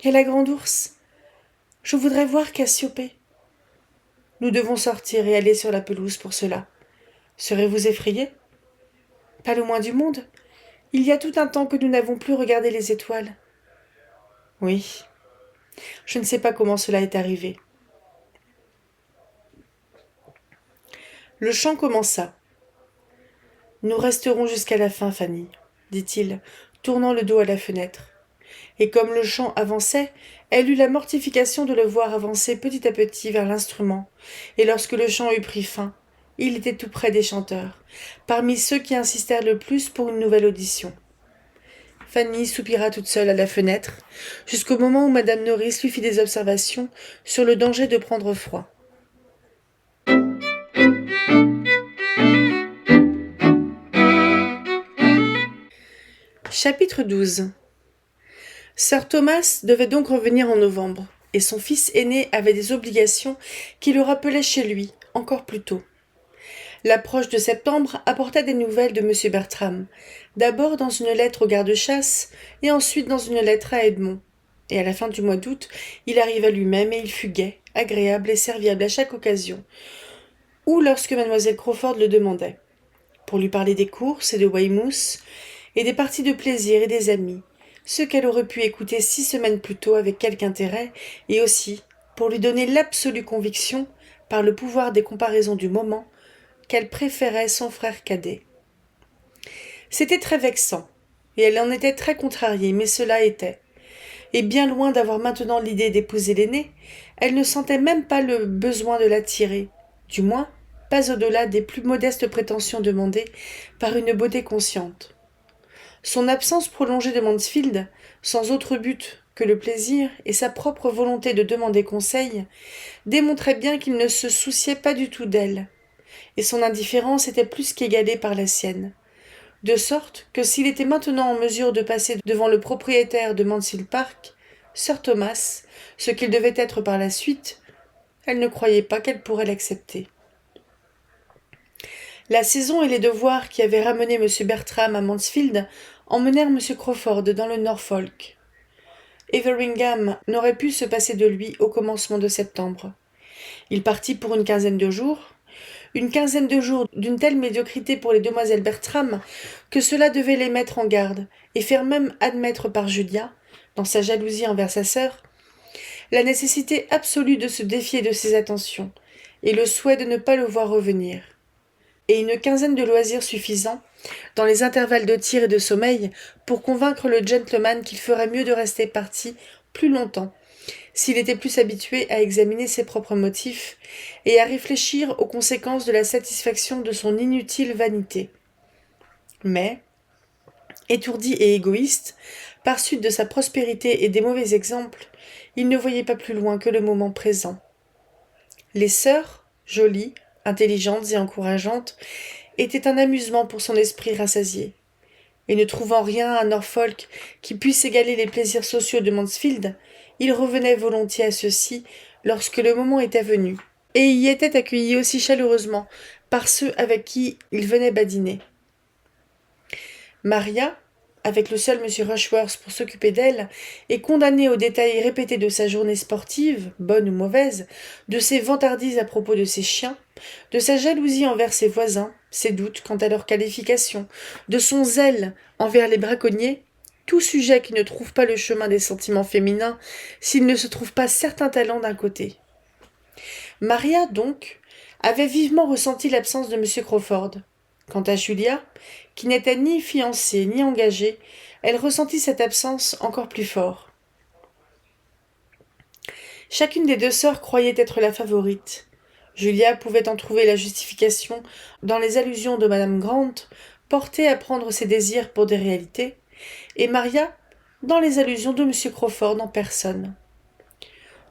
S1: et la grande ours. Je voudrais voir Cassiopée. Nous devons sortir et aller sur la pelouse pour cela. Serez-vous effrayé ? Pas le moins du monde. Il y a tout un temps que nous n'avons plus regardé les étoiles. Oui. Je ne sais pas comment cela est arrivé. Le chant commença. Nous resterons jusqu'à la fin, Fanny, dit-il, tournant le dos à la fenêtre. Et comme le chant avançait, elle eut la mortification de le voir avancer petit à petit vers l'instrument, et lorsque le chant eut pris fin, il était tout près des chanteurs, parmi ceux qui insistèrent le plus pour une nouvelle audition. Fanny soupira toute seule à la fenêtre, jusqu'au moment où madame Norris lui fit des observations sur le danger de prendre froid. Chapitre 12. Sir Thomas devait donc revenir en novembre, et son fils aîné avait des obligations qui le rappelaient chez lui, encore plus tôt. L'approche de septembre apporta des nouvelles de M. Bertram, d'abord dans une lettre au garde-chasse, et ensuite dans une lettre à Edmond. Et à la fin du mois d'août, il arriva lui-même, et il fut gai, agréable et serviable à chaque occasion, ou lorsque mademoiselle Crawford le demandait, pour lui parler des courses et de Weymouth, et des parties de plaisir et des amis, ce qu'elle aurait pu écouter 6 semaines plus tôt avec quelque intérêt, et aussi pour lui donner l'absolue conviction, par le pouvoir des comparaisons du moment, qu'elle préférait son frère cadet. C'était très vexant, et elle en était très contrariée, mais cela était. Et bien loin d'avoir maintenant l'idée d'épouser l'aîné, elle ne sentait même pas le besoin de l'attirer, du moins pas au-delà des plus modestes prétentions demandées par une beauté consciente. Son absence prolongée de Mansfield, sans autre but que le plaisir et sa propre volonté de demander conseil, démontrait bien qu'il ne se souciait pas du tout d'elle, et son indifférence était plus qu'égalée par la sienne, de sorte que s'il était maintenant en mesure de passer devant le propriétaire de Mansfield Park, Sir Thomas, ce qu'il devait être par la suite, elle ne croyait pas qu'elle pourrait l'accepter. La saison et les devoirs qui avaient ramené M. Bertram à Mansfield emmenèrent M. Crawford dans le Norfolk. Everingham n'aurait pu se passer de lui au commencement de septembre. Il partit pour une quinzaine de jours d'une telle médiocrité pour les demoiselles Bertram que cela devait les mettre en garde, et faire même admettre par Julia, dans sa jalousie envers sa sœur, la nécessité absolue de se défier de ses attentions, et le souhait de ne pas le voir revenir. Et une quinzaine de loisirs suffisants, dans les intervalles de tir et de sommeil, pour convaincre le gentleman qu'il ferait mieux de rester parti plus longtemps, s'il était plus habitué à examiner ses propres motifs et à réfléchir aux conséquences de la satisfaction de son inutile vanité. Mais, étourdi et égoïste, par suite de sa prospérité et des mauvais exemples, il ne voyait pas plus loin que le moment présent. Les sœurs, jolies, intelligentes et encourageantes, étaient un amusement pour son esprit rassasié. Et ne trouvant rien à Norfolk qui puisse égaler les plaisirs sociaux de Mansfield, il revenait volontiers à ceux-ci lorsque le moment était venu, et y était accueilli aussi chaleureusement par ceux avec qui il venait badiner. Maria, avec le seul M. Rushworth pour s'occuper d'elle, et condamnée aux détails répétés de sa journée sportive, bonne ou mauvaise, de ses vantardises à propos de ses chiens, de sa jalousie envers ses voisins, ses doutes quant à leur qualification, de son zèle envers les braconniers, tout sujet qui ne trouve pas le chemin des sentiments féminins s'il ne se trouve pas certain talent d'un côté. Maria, donc, avait vivement ressenti l'absence de M. Crawford. Quant à Julia, qui n'était ni fiancée ni engagée, elle ressentit cette absence encore plus fort. Chacune des deux sœurs croyait être la favorite. Julia pouvait en trouver la justification dans les allusions de Madame Grant, portées à prendre ses désirs pour des réalités, et Maria dans les allusions de M. Crawford en personne.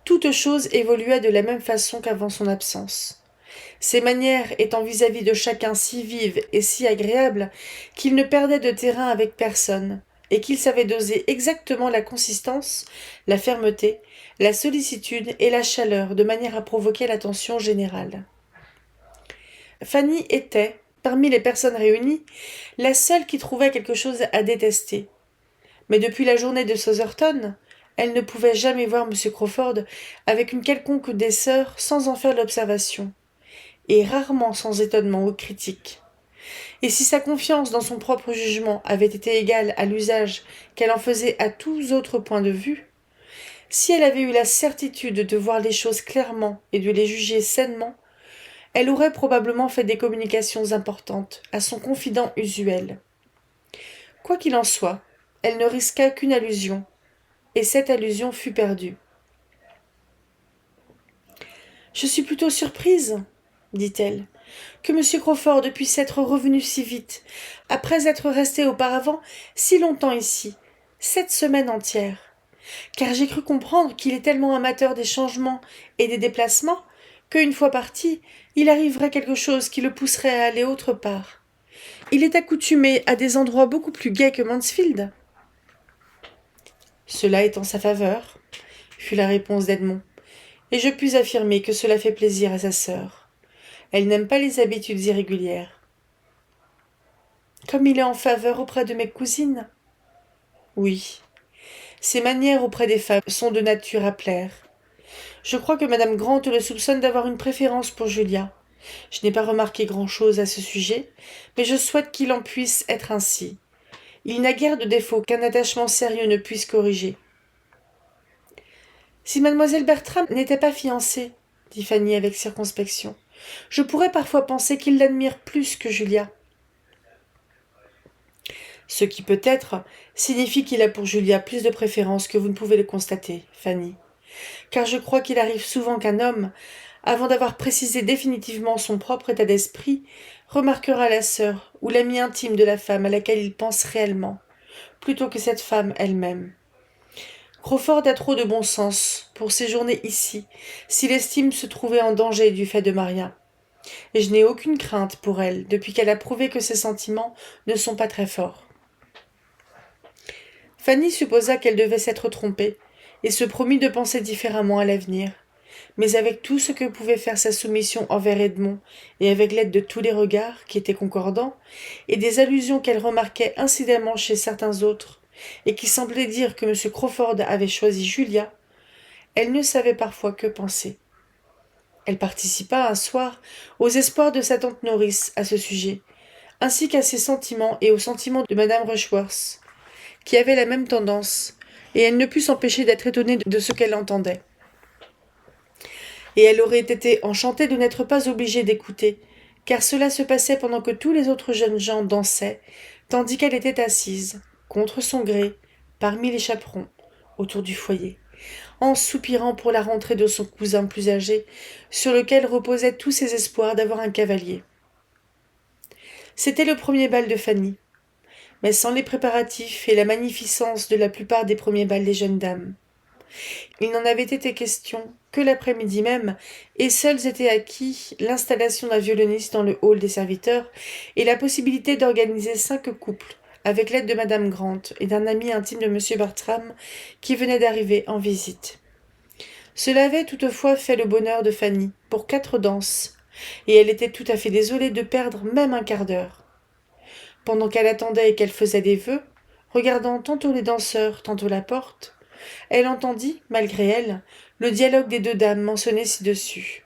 S1: Toute chose évolua de la même façon qu'avant son absence. Ses manières étant vis-à-vis de chacun si vives et si agréables qu'il ne perdait de terrain avec personne, et qu'il savait doser exactement la consistance, la fermeté, la sollicitude et la chaleur de manière à provoquer l'attention générale. Fanny était, parmi les personnes réunies, la seule qui trouvait quelque chose à détester. Mais depuis la journée de Sotherton, elle ne pouvait jamais voir M. Crawford avec une quelconque des sœurs sans en faire l'observation, et rarement sans étonnement ou critique. Et si sa confiance dans son propre jugement avait été égale à l'usage qu'elle en faisait à tous autres points de vue, si elle avait eu la certitude de voir les choses clairement et de les juger sainement, elle aurait probablement fait des communications importantes à son confident usuel. Quoi qu'il en soit, elle ne risqua qu'une allusion, et cette allusion fut perdue. « Je suis plutôt surprise, dit-elle, que M. Crawford puisse être revenu si vite, après être resté auparavant si longtemps ici, 7 semaines entières, car j'ai cru comprendre qu'il est tellement amateur des changements et des déplacements qu'une fois parti, il arriverait quelque chose qui le pousserait à aller autre part. Il est accoutumé à des endroits beaucoup plus gais que Mansfield. » « Cela est en sa faveur, » fut la réponse d'Edmond, « et je puis affirmer que cela fait plaisir à sa sœur. Elle n'aime pas les habitudes irrégulières. »« Comme il est en faveur auprès de mes cousines ?»« Oui. Ses manières auprès des femmes sont de nature à plaire. Je crois que Madame Grant le soupçonne d'avoir une préférence pour Julia. Je n'ai pas remarqué grand-chose à ce sujet, mais je souhaite qu'il en puisse être ainsi. Il n'a guère de défaut qu'un attachement sérieux ne puisse corriger. »« Si mademoiselle Bertram n'était pas fiancée, dit Fanny avec circonspection, je pourrais parfois penser qu'il l'admire plus que Julia. » Ce qui peut-être signifie qu'il a pour Julia plus de préférence que vous ne pouvez le constater, Fanny. Car je crois qu'il arrive souvent qu'un homme, avant d'avoir précisé définitivement son propre état d'esprit, remarquera la sœur ou l'amie intime de la femme à laquelle il pense réellement, plutôt que cette femme elle-même. Crawford a trop de bon sens pour séjourner ici, s'il estime se trouver en danger du fait de Maria. Et je n'ai aucune crainte pour elle, depuis qu'elle a prouvé que ses sentiments ne sont pas très forts. Fanny supposa qu'elle devait s'être trompée, et se promit de penser différemment à l'avenir. Mais avec tout ce que pouvait faire sa soumission envers Edmond, et avec l'aide de tous les regards, qui étaient concordants, et des allusions qu'elle remarquait incidemment chez certains autres, et qui semblaient dire que M. Crawford avait choisi Julia, elle ne savait parfois que penser. Elle participa un soir aux espoirs de sa tante Nourrice à ce sujet, ainsi qu'à ses sentiments et aux sentiments de madame Rushworth, qui avait la même tendance, et elle ne put s'empêcher d'être étonnée de ce qu'elle entendait. Et elle aurait été enchantée de n'être pas obligée d'écouter, car cela se passait pendant que tous les autres jeunes gens dansaient, tandis qu'elle était assise, contre son gré, parmi les chaperons, autour du foyer, en soupirant pour la rentrée de son cousin plus âgé, sur lequel reposaient tous ses espoirs d'avoir un cavalier. C'était le premier bal de Fanny, mais sans les préparatifs et la magnificence de la plupart des premiers bals des jeunes dames. Il n'en avait été question que l'après-midi même, et seuls étaient acquis l'installation d'un violoniste dans le hall des serviteurs et la possibilité d'organiser 5 couples, avec l'aide de madame Grant et d'un ami intime de M. Bertram qui venait d'arriver en visite. Cela avait toutefois fait le bonheur de Fanny pour 4 danses, et elle était tout à fait désolée de perdre même un quart d'heure. Pendant qu'elle attendait et qu'elle faisait des vœux, regardant tantôt les danseurs, tantôt la porte, elle entendit, malgré elle, le dialogue des 2 dames mentionné ci-dessus.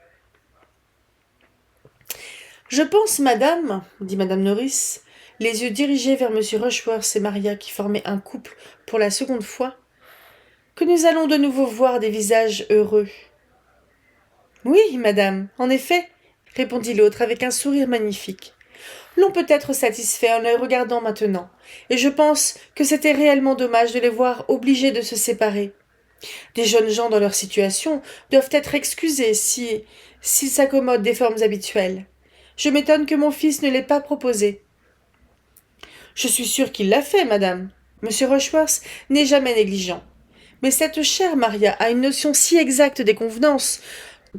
S1: « Je pense, madame, dit madame Nourrice, les yeux dirigés vers M. Rushworth et Maria qui formaient un couple pour la seconde fois, que nous allons de nouveau voir des visages heureux. »« Oui, madame, en effet, répondit l'autre avec un sourire magnifique. L'on peut être satisfait en les regardant maintenant, et je pense que c'était réellement dommage de les voir obligés de se séparer. Des jeunes gens dans leur situation doivent être excusés s'ils s'accommodent des formes habituelles. Je m'étonne que mon fils ne l'ait pas proposé. Je suis sûre qu'il l'a fait, madame. Monsieur Rushworth n'est jamais négligent. Mais cette chère Maria a une notion si exacte des convenances,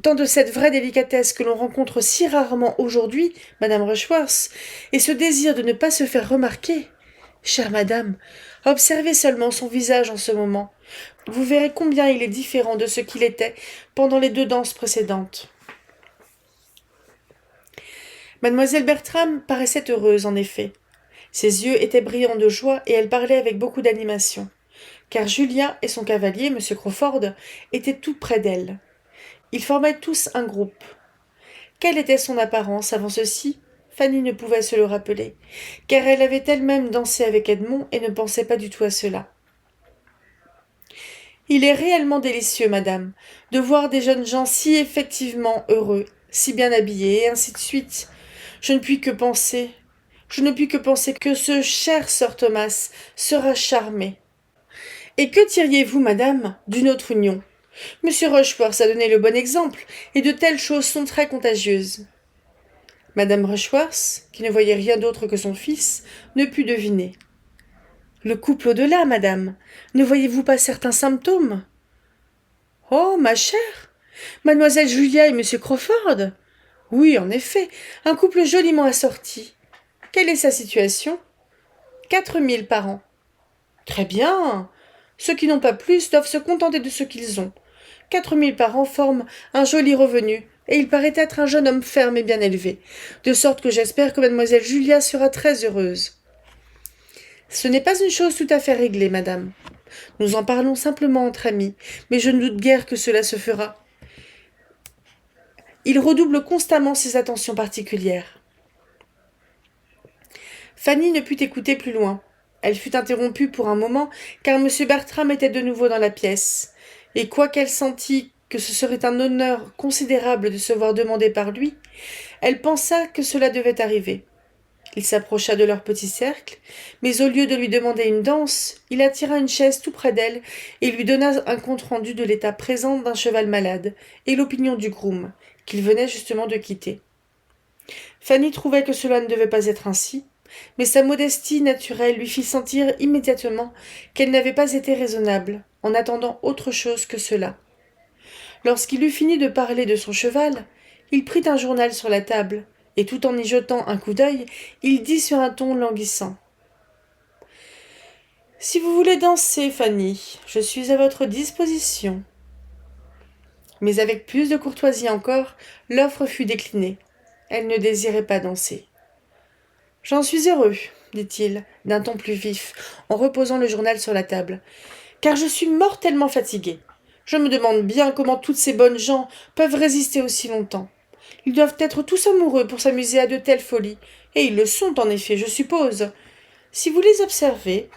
S1: tant de cette vraie délicatesse que l'on rencontre si rarement aujourd'hui, madame Rushworth, et ce désir de ne pas se faire remarquer. Chère madame, observez seulement son visage en ce moment. Vous verrez combien il est différent de ce qu'il était pendant les 2 danses précédentes. Mademoiselle Bertram paraissait heureuse, en effet. Ses yeux étaient brillants de joie et elle parlait avec beaucoup d'animation, car Julia et son cavalier, M. Crawford, étaient tout près d'elle. Ils formaient tous un groupe. Quelle était son apparence avant ceci ? Fanny ne pouvait se le rappeler, car elle avait elle-même dansé avec Edmond et ne pensait pas du tout à cela. « Il est réellement délicieux, madame, de voir des jeunes gens si effectivement heureux, si bien habillés, et ainsi de suite. Je ne puis que penser que ce cher Sir Thomas sera charmé. Et que tiriez-vous, madame, d'une autre union ? Monsieur Rushworth a donné le bon exemple, et de telles choses sont très contagieuses. » Madame Rushworth, qui ne voyait rien d'autre que son fils, ne put deviner. « Le couple au-delà, madame, ne voyez-vous pas certains symptômes ? » ?»« Oh, ma chère, mademoiselle Julia et monsieur Crawford ? Oui, en effet, un couple joliment assorti. Quelle est sa situation ? 4 000 par an. Très bien. Ceux qui n'ont pas plus doivent se contenter de ce qu'ils ont. 4 000 par an forment un joli revenu, et il paraît être un jeune homme ferme et bien élevé, de sorte que j'espère que mademoiselle Julia sera très heureuse. Ce n'est pas une chose tout à fait réglée, madame. Nous en parlons simplement entre amis, mais je ne doute guère que cela se fera. Il redouble constamment ses attentions particulières. Fanny ne put écouter plus loin. Elle fut interrompue pour un moment, car M. Bertram était de nouveau dans la pièce, et quoiqu'elle sentît que ce serait un honneur considérable de se voir demander par lui, elle pensa que cela devait arriver. Il s'approcha de leur petit cercle, mais au lieu de lui demander une danse, il attira une chaise tout près d'elle et lui donna un compte-rendu de l'état présent d'un cheval malade et l'opinion du groom, qu'il venait justement de quitter. Fanny trouvait que cela ne devait pas être ainsi, mais sa modestie naturelle lui fit sentir immédiatement qu'elle n'avait pas été raisonnable, en attendant autre chose que cela. Lorsqu'il eut fini de parler de son cheval, il prit un journal sur la table, et tout en y jetant un coup d'œil, il dit sur un ton languissant. « Si vous voulez danser, Fanny, je suis à votre disposition. » Mais avec plus de courtoisie encore, l'offre fut déclinée. Elle ne désirait pas danser. « J'en suis heureux, dit-il, d'un ton plus vif, en reposant le journal sur la table, car je suis mortellement fatigué. Je me demande bien comment toutes ces bonnes gens peuvent résister aussi longtemps. Ils doivent être tous amoureux pour s'amuser à de telles folies, et ils le sont en effet, je suppose. Si vous les observez,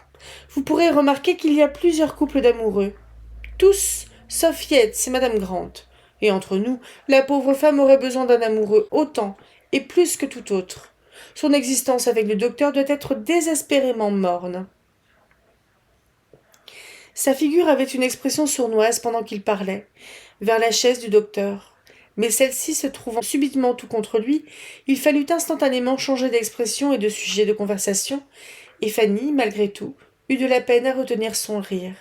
S1: vous pourrez remarquer qu'il y a plusieurs couples d'amoureux. Tous, sauf Yates et Madame Grant. Et entre nous, la pauvre femme aurait besoin d'un amoureux autant et plus que tout autre. Son existence avec le docteur doit être désespérément morne. Sa figure avait une expression sournoise pendant qu'il parlait, vers la chaise du docteur. Mais celle-ci se trouvant subitement tout contre lui, il fallut instantanément changer d'expression et de sujet de conversation, et Fanny, malgré tout, eut de la peine à retenir son rire.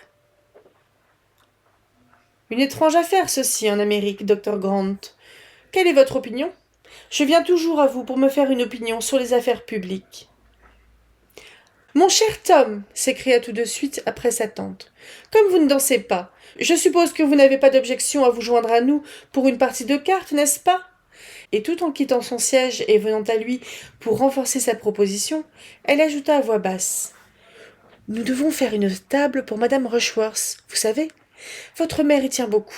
S1: Une étrange affaire, ceci, en Amérique, docteur Grant. Quelle est votre opinion? Je viens toujours à vous pour me faire une opinion sur les affaires publiques. Mon cher Tom, s'écria tout de suite après sa tante, comme vous ne dansez pas, je suppose que vous n'avez pas d'objection à vous joindre à nous pour une partie de cartes, n'est-ce pas? Et tout en quittant son siège et venant à lui pour renforcer sa proposition, elle ajouta à voix basse. Nous devons faire une table pour madame Rushworth, vous savez. Votre mère y tient beaucoup,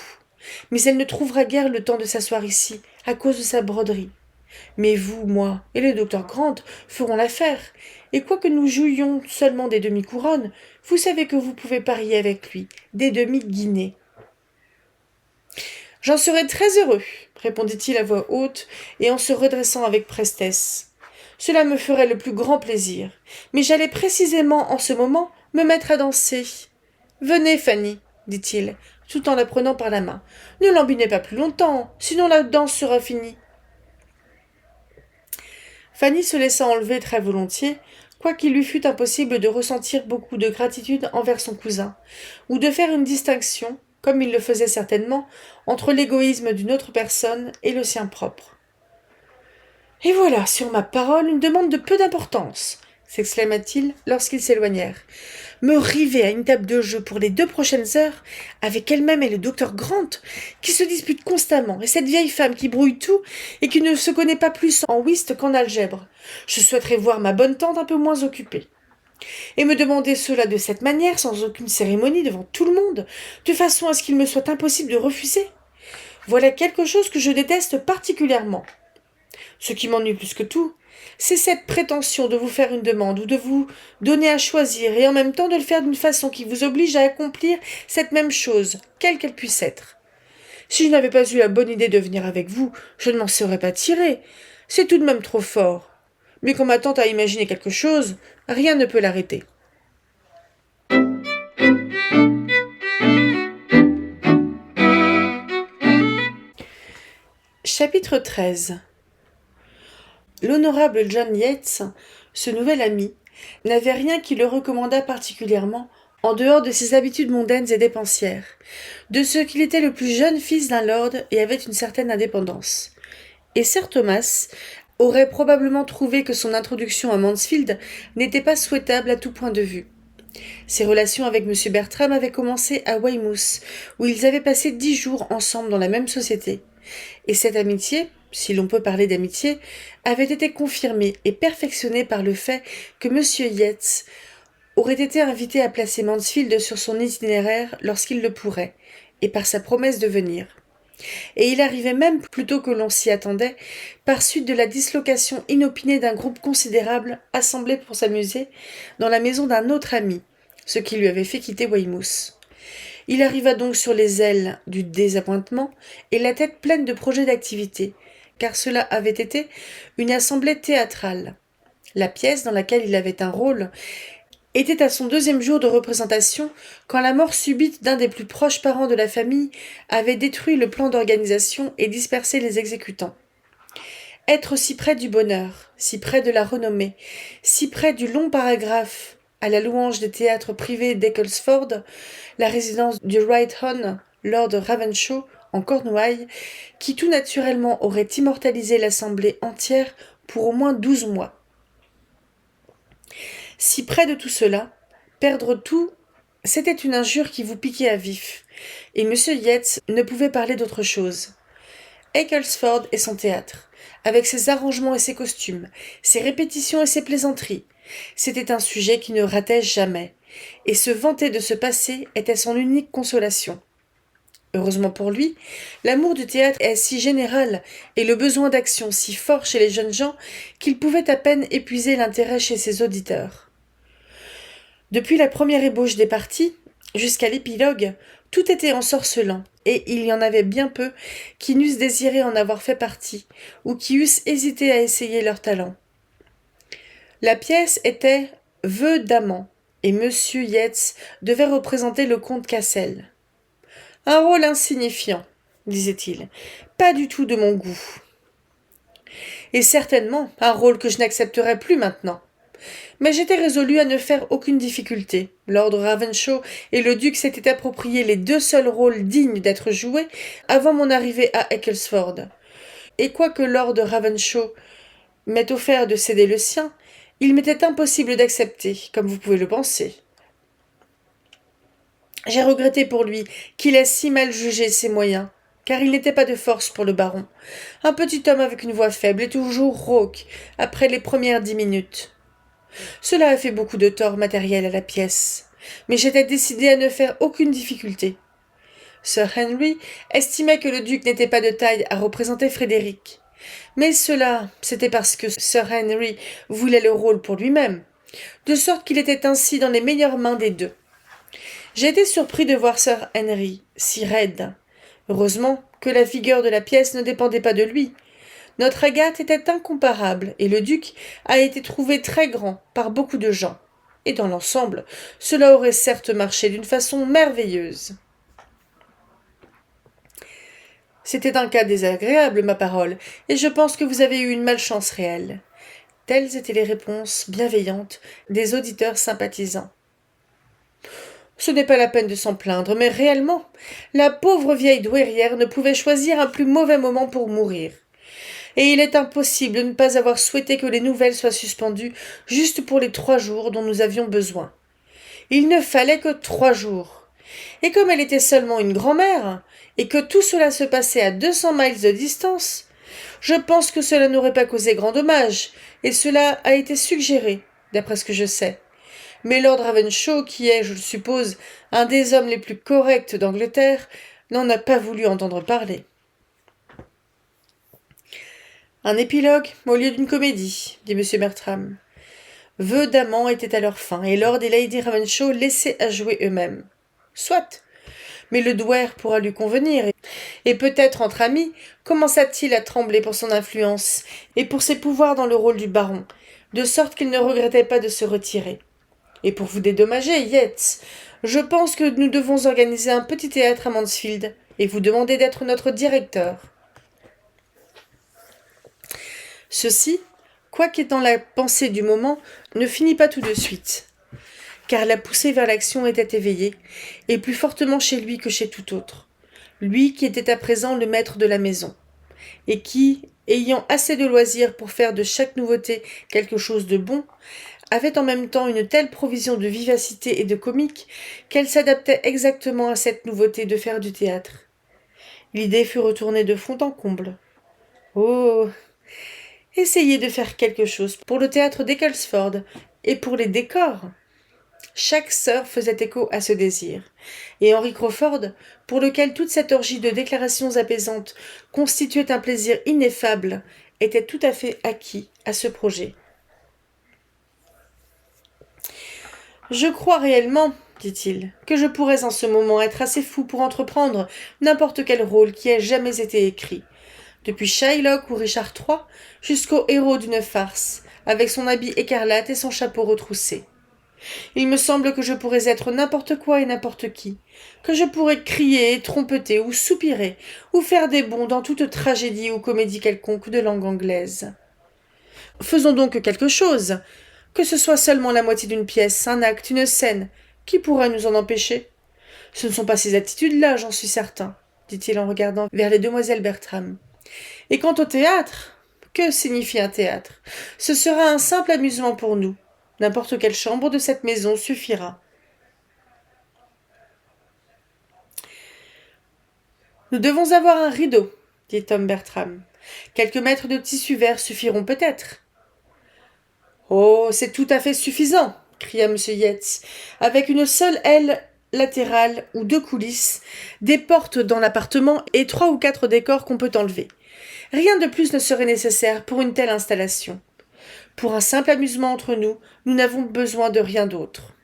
S1: mais elle ne trouvera guère le temps de s'asseoir ici, à cause de sa broderie. Mais vous, moi et le docteur Grant ferons l'affaire, et quoique nous jouions seulement des demi-couronnes, vous savez que vous pouvez parier avec lui, des demi-guinées. J'en serai très heureux, répondit-il à voix haute et en se redressant avec prestesse. Cela me ferait le plus grand plaisir, mais j'allais précisément en ce moment me mettre à danser. Venez, Fanny, dit-il, tout en la prenant par la main. Ne l'embinez pas plus longtemps, sinon la danse sera finie. Fanny se laissa enlever très volontiers, quoiqu'il lui fût impossible de ressentir beaucoup de gratitude envers son cousin, ou de faire une distinction, comme il le faisait certainement, entre l'égoïsme d'une autre personne et le sien propre. « Et voilà, sur ma parole, une demande de peu d'importance !» s'exclama-t-il lorsqu'ils s'éloignèrent. « Me river à une table de jeu pour les 2 prochaines heures, avec elle-même et le docteur Grant, qui se disputent constamment, et cette vieille femme qui brouille tout et qui ne se connaît pas plus en whist qu'en algèbre. Je souhaiterais voir ma bonne tante un peu moins occupée. Et me demander cela de cette manière, sans aucune cérémonie, devant tout le monde, de façon à ce qu'il me soit impossible de refuser. Voilà quelque chose que je déteste particulièrement. Ce qui m'ennuie plus que tout, c'est cette prétention de vous faire une demande ou de vous donner à choisir et en même temps de le faire d'une façon qui vous oblige à accomplir cette même chose, quelle qu'elle puisse être. Si je n'avais pas eu la bonne idée de venir avec vous, je ne m'en serais pas tiré. C'est tout de même trop fort. Mais quand ma tante a imaginé quelque chose, rien ne peut l'arrêter. Chapitre 13. L'honorable John Yates, ce nouvel ami, n'avait rien qui le recommandât particulièrement en dehors de ses habitudes mondaines et dépensières, de ce qu'il était le plus jeune fils d'un lord et avait une certaine indépendance. Et Sir Thomas aurait probablement trouvé que son introduction à Mansfield n'était pas souhaitable à tout point de vue. Ses relations avec M. Bertram avaient commencé à Weymouth, où ils avaient passé 10 jours ensemble dans la même société. Et cette amitié, si l'on peut parler d'amitié, avait été confirmée et perfectionnée par le fait que M. Yates aurait été invité à placer Mansfield sur son itinéraire lorsqu'il le pourrait, et par sa promesse de venir. Et il arrivait même, plutôt que l'on s'y attendait, par suite de la dislocation inopinée d'un groupe considérable assemblé pour s'amuser dans la maison d'un autre ami, ce qui lui avait fait quitter Weymouth. Il arriva donc sur les ailes du désappointement et la tête pleine de projets d'activité, car cela avait été une assemblée théâtrale. La pièce dans laquelle il avait un rôle était à son 2e jour de représentation quand la mort subite d'un des plus proches parents de la famille avait détruit le plan d'organisation et dispersé les exécutants. Être si près du bonheur, si près de la renommée, si près du long paragraphe à la louange des théâtres privés d'Ecclesford, la résidence du Right Hon. Lord Ravenshaw en Cornouailles, qui tout naturellement aurait immortalisé l'assemblée entière pour au moins 12 mois. Si près de tout cela, perdre tout, c'était une injure qui vous piquait à vif, et M. Yates ne pouvait parler d'autre chose. Ecclesford et son théâtre, avec ses arrangements et ses costumes, ses répétitions et ses plaisanteries, c'était un sujet qui ne ratait jamais, et se vanter de ce passé était son unique consolation. Heureusement pour lui, l'amour du théâtre est si général et le besoin d'action si fort chez les jeunes gens qu'il pouvait à peine épuiser l'intérêt chez ses auditeurs. Depuis la première ébauche des parties, jusqu'à l'épilogue, tout était ensorcelant, et il y en avait bien peu qui n'eussent désiré en avoir fait partie, ou qui eussent hésité à essayer leur talent. La pièce était Vœux d'amant, et Monsieur Yates devait représenter le comte Cassel. Un rôle insignifiant, disait-il, pas du tout de mon goût. Et certainement un rôle que je n'accepterai plus maintenant. Mais j'étais résolu à ne faire aucune difficulté. Lord Ravenshaw et le duc s'étaient appropriés les 2 seuls rôles dignes d'être joués avant mon arrivée à Ecclesford. Et quoique Lord Ravenshaw m'ait offert de céder le sien, il m'était impossible d'accepter, comme vous pouvez le penser. J'ai regretté pour lui qu'il ait si mal jugé ses moyens, car il n'était pas de force pour le baron. Un petit homme avec une voix faible et toujours rauque après les premières 10 minutes. Cela a fait beaucoup de tort matériel à la pièce, mais j'étais décidé à ne faire aucune difficulté. Sir Henry estimait que le duc n'était pas de taille à représenter Frédéric. Mais cela, c'était parce que Sir Henry voulait le rôle pour lui-même, de sorte qu'il était ainsi dans les meilleures mains des 2. J'ai été surpris de voir Sir Henry si raide. Heureusement que la figure de la pièce ne dépendait pas de lui. Notre Agathe était incomparable, et le duc a été trouvé très grand par beaucoup de gens. Et dans l'ensemble, cela aurait certes marché d'une façon merveilleuse. C'était un cas désagréable, ma parole, et je pense que vous avez eu une malchance réelle. Telles étaient les réponses bienveillantes des auditeurs sympathisants. Ce n'est pas la peine de s'en plaindre, mais réellement, la pauvre vieille douairière ne pouvait choisir un plus mauvais moment pour mourir. Et il est impossible de ne pas avoir souhaité que les nouvelles soient suspendues juste pour les 3 jours dont nous avions besoin. Il ne fallait que 3 jours. Et comme elle était seulement une grand-mère, et que tout cela se passait à 200 miles de distance, je pense que cela n'aurait pas causé grand dommage, et cela a été suggéré, d'après ce que je sais. Mais Lord Ravenshaw, qui est, je le suppose, un des hommes les plus corrects d'Angleterre, n'en a pas voulu entendre parler. Un épilogue au lieu d'une comédie, dit M. Bertram. Vœux d'amants étaient à leur fin, et Lord et Lady Ravenshaw laissés à jouer eux-mêmes. Soit, mais le douaire pourra lui convenir, et peut-être entre amis commença-t-il à trembler pour son influence et pour ses pouvoirs dans le rôle du baron, de sorte qu'il ne regrettait pas de se retirer. Et pour vous dédommager, Yates, je pense que nous devons organiser un petit théâtre à Mansfield, et vous demander d'être notre directeur. Ceci, quoiqu'étant la pensée du moment, ne finit pas tout de suite, car la poussée vers l'action était éveillée, et plus fortement chez lui que chez tout autre, lui qui était à présent le maître de la maison, et qui, ayant assez de loisirs pour faire de chaque nouveauté quelque chose de bon, avait en même temps une telle provision de vivacité et de comique qu'elle s'adaptait exactement à cette nouveauté de faire du théâtre. L'idée fut retournée de fond en comble. Oh, essayez de faire quelque chose pour le théâtre d'Ecclesford et pour les décors. Chaque sœur faisait écho à ce désir, et Henry Crawford, pour lequel toute cette orgie de déclarations apaisantes constituait un plaisir ineffable, était tout à fait acquis à ce projet. « Je crois réellement, dit-il, que je pourrais en ce moment être assez fou pour entreprendre n'importe quel rôle qui ait jamais été écrit, depuis Shylock ou Richard III jusqu'au héros d'une farce, avec son habit écarlate et son chapeau retroussé. Il me semble que je pourrais être n'importe quoi et n'importe qui, que je pourrais crier et trompeter ou soupirer, ou faire des bonds dans toute tragédie ou comédie quelconque de langue anglaise. Faisons donc quelque chose, que ce soit seulement la moitié d'une pièce, un acte, une scène, qui pourrait nous en empêcher? Ce ne sont pas ces attitudes-là, j'en suis certain, dit-il en regardant vers les demoiselles Bertram. Et quant au théâtre, que signifie un théâtre? Ce sera un simple amusement pour nous. N'importe quelle chambre de cette maison suffira. Nous devons avoir un rideau, dit Tom Bertram. Quelques mètres de tissu vert suffiront peut-être. Oh, c'est tout à fait suffisant, cria M. Yates. Avec une seule aile latérales ou 2 coulisses, des portes dans l'appartement et 3 ou 4 décors qu'on peut enlever. Rien de plus ne serait nécessaire pour une telle installation. Pour un simple amusement entre nous, nous n'avons besoin de rien d'autre.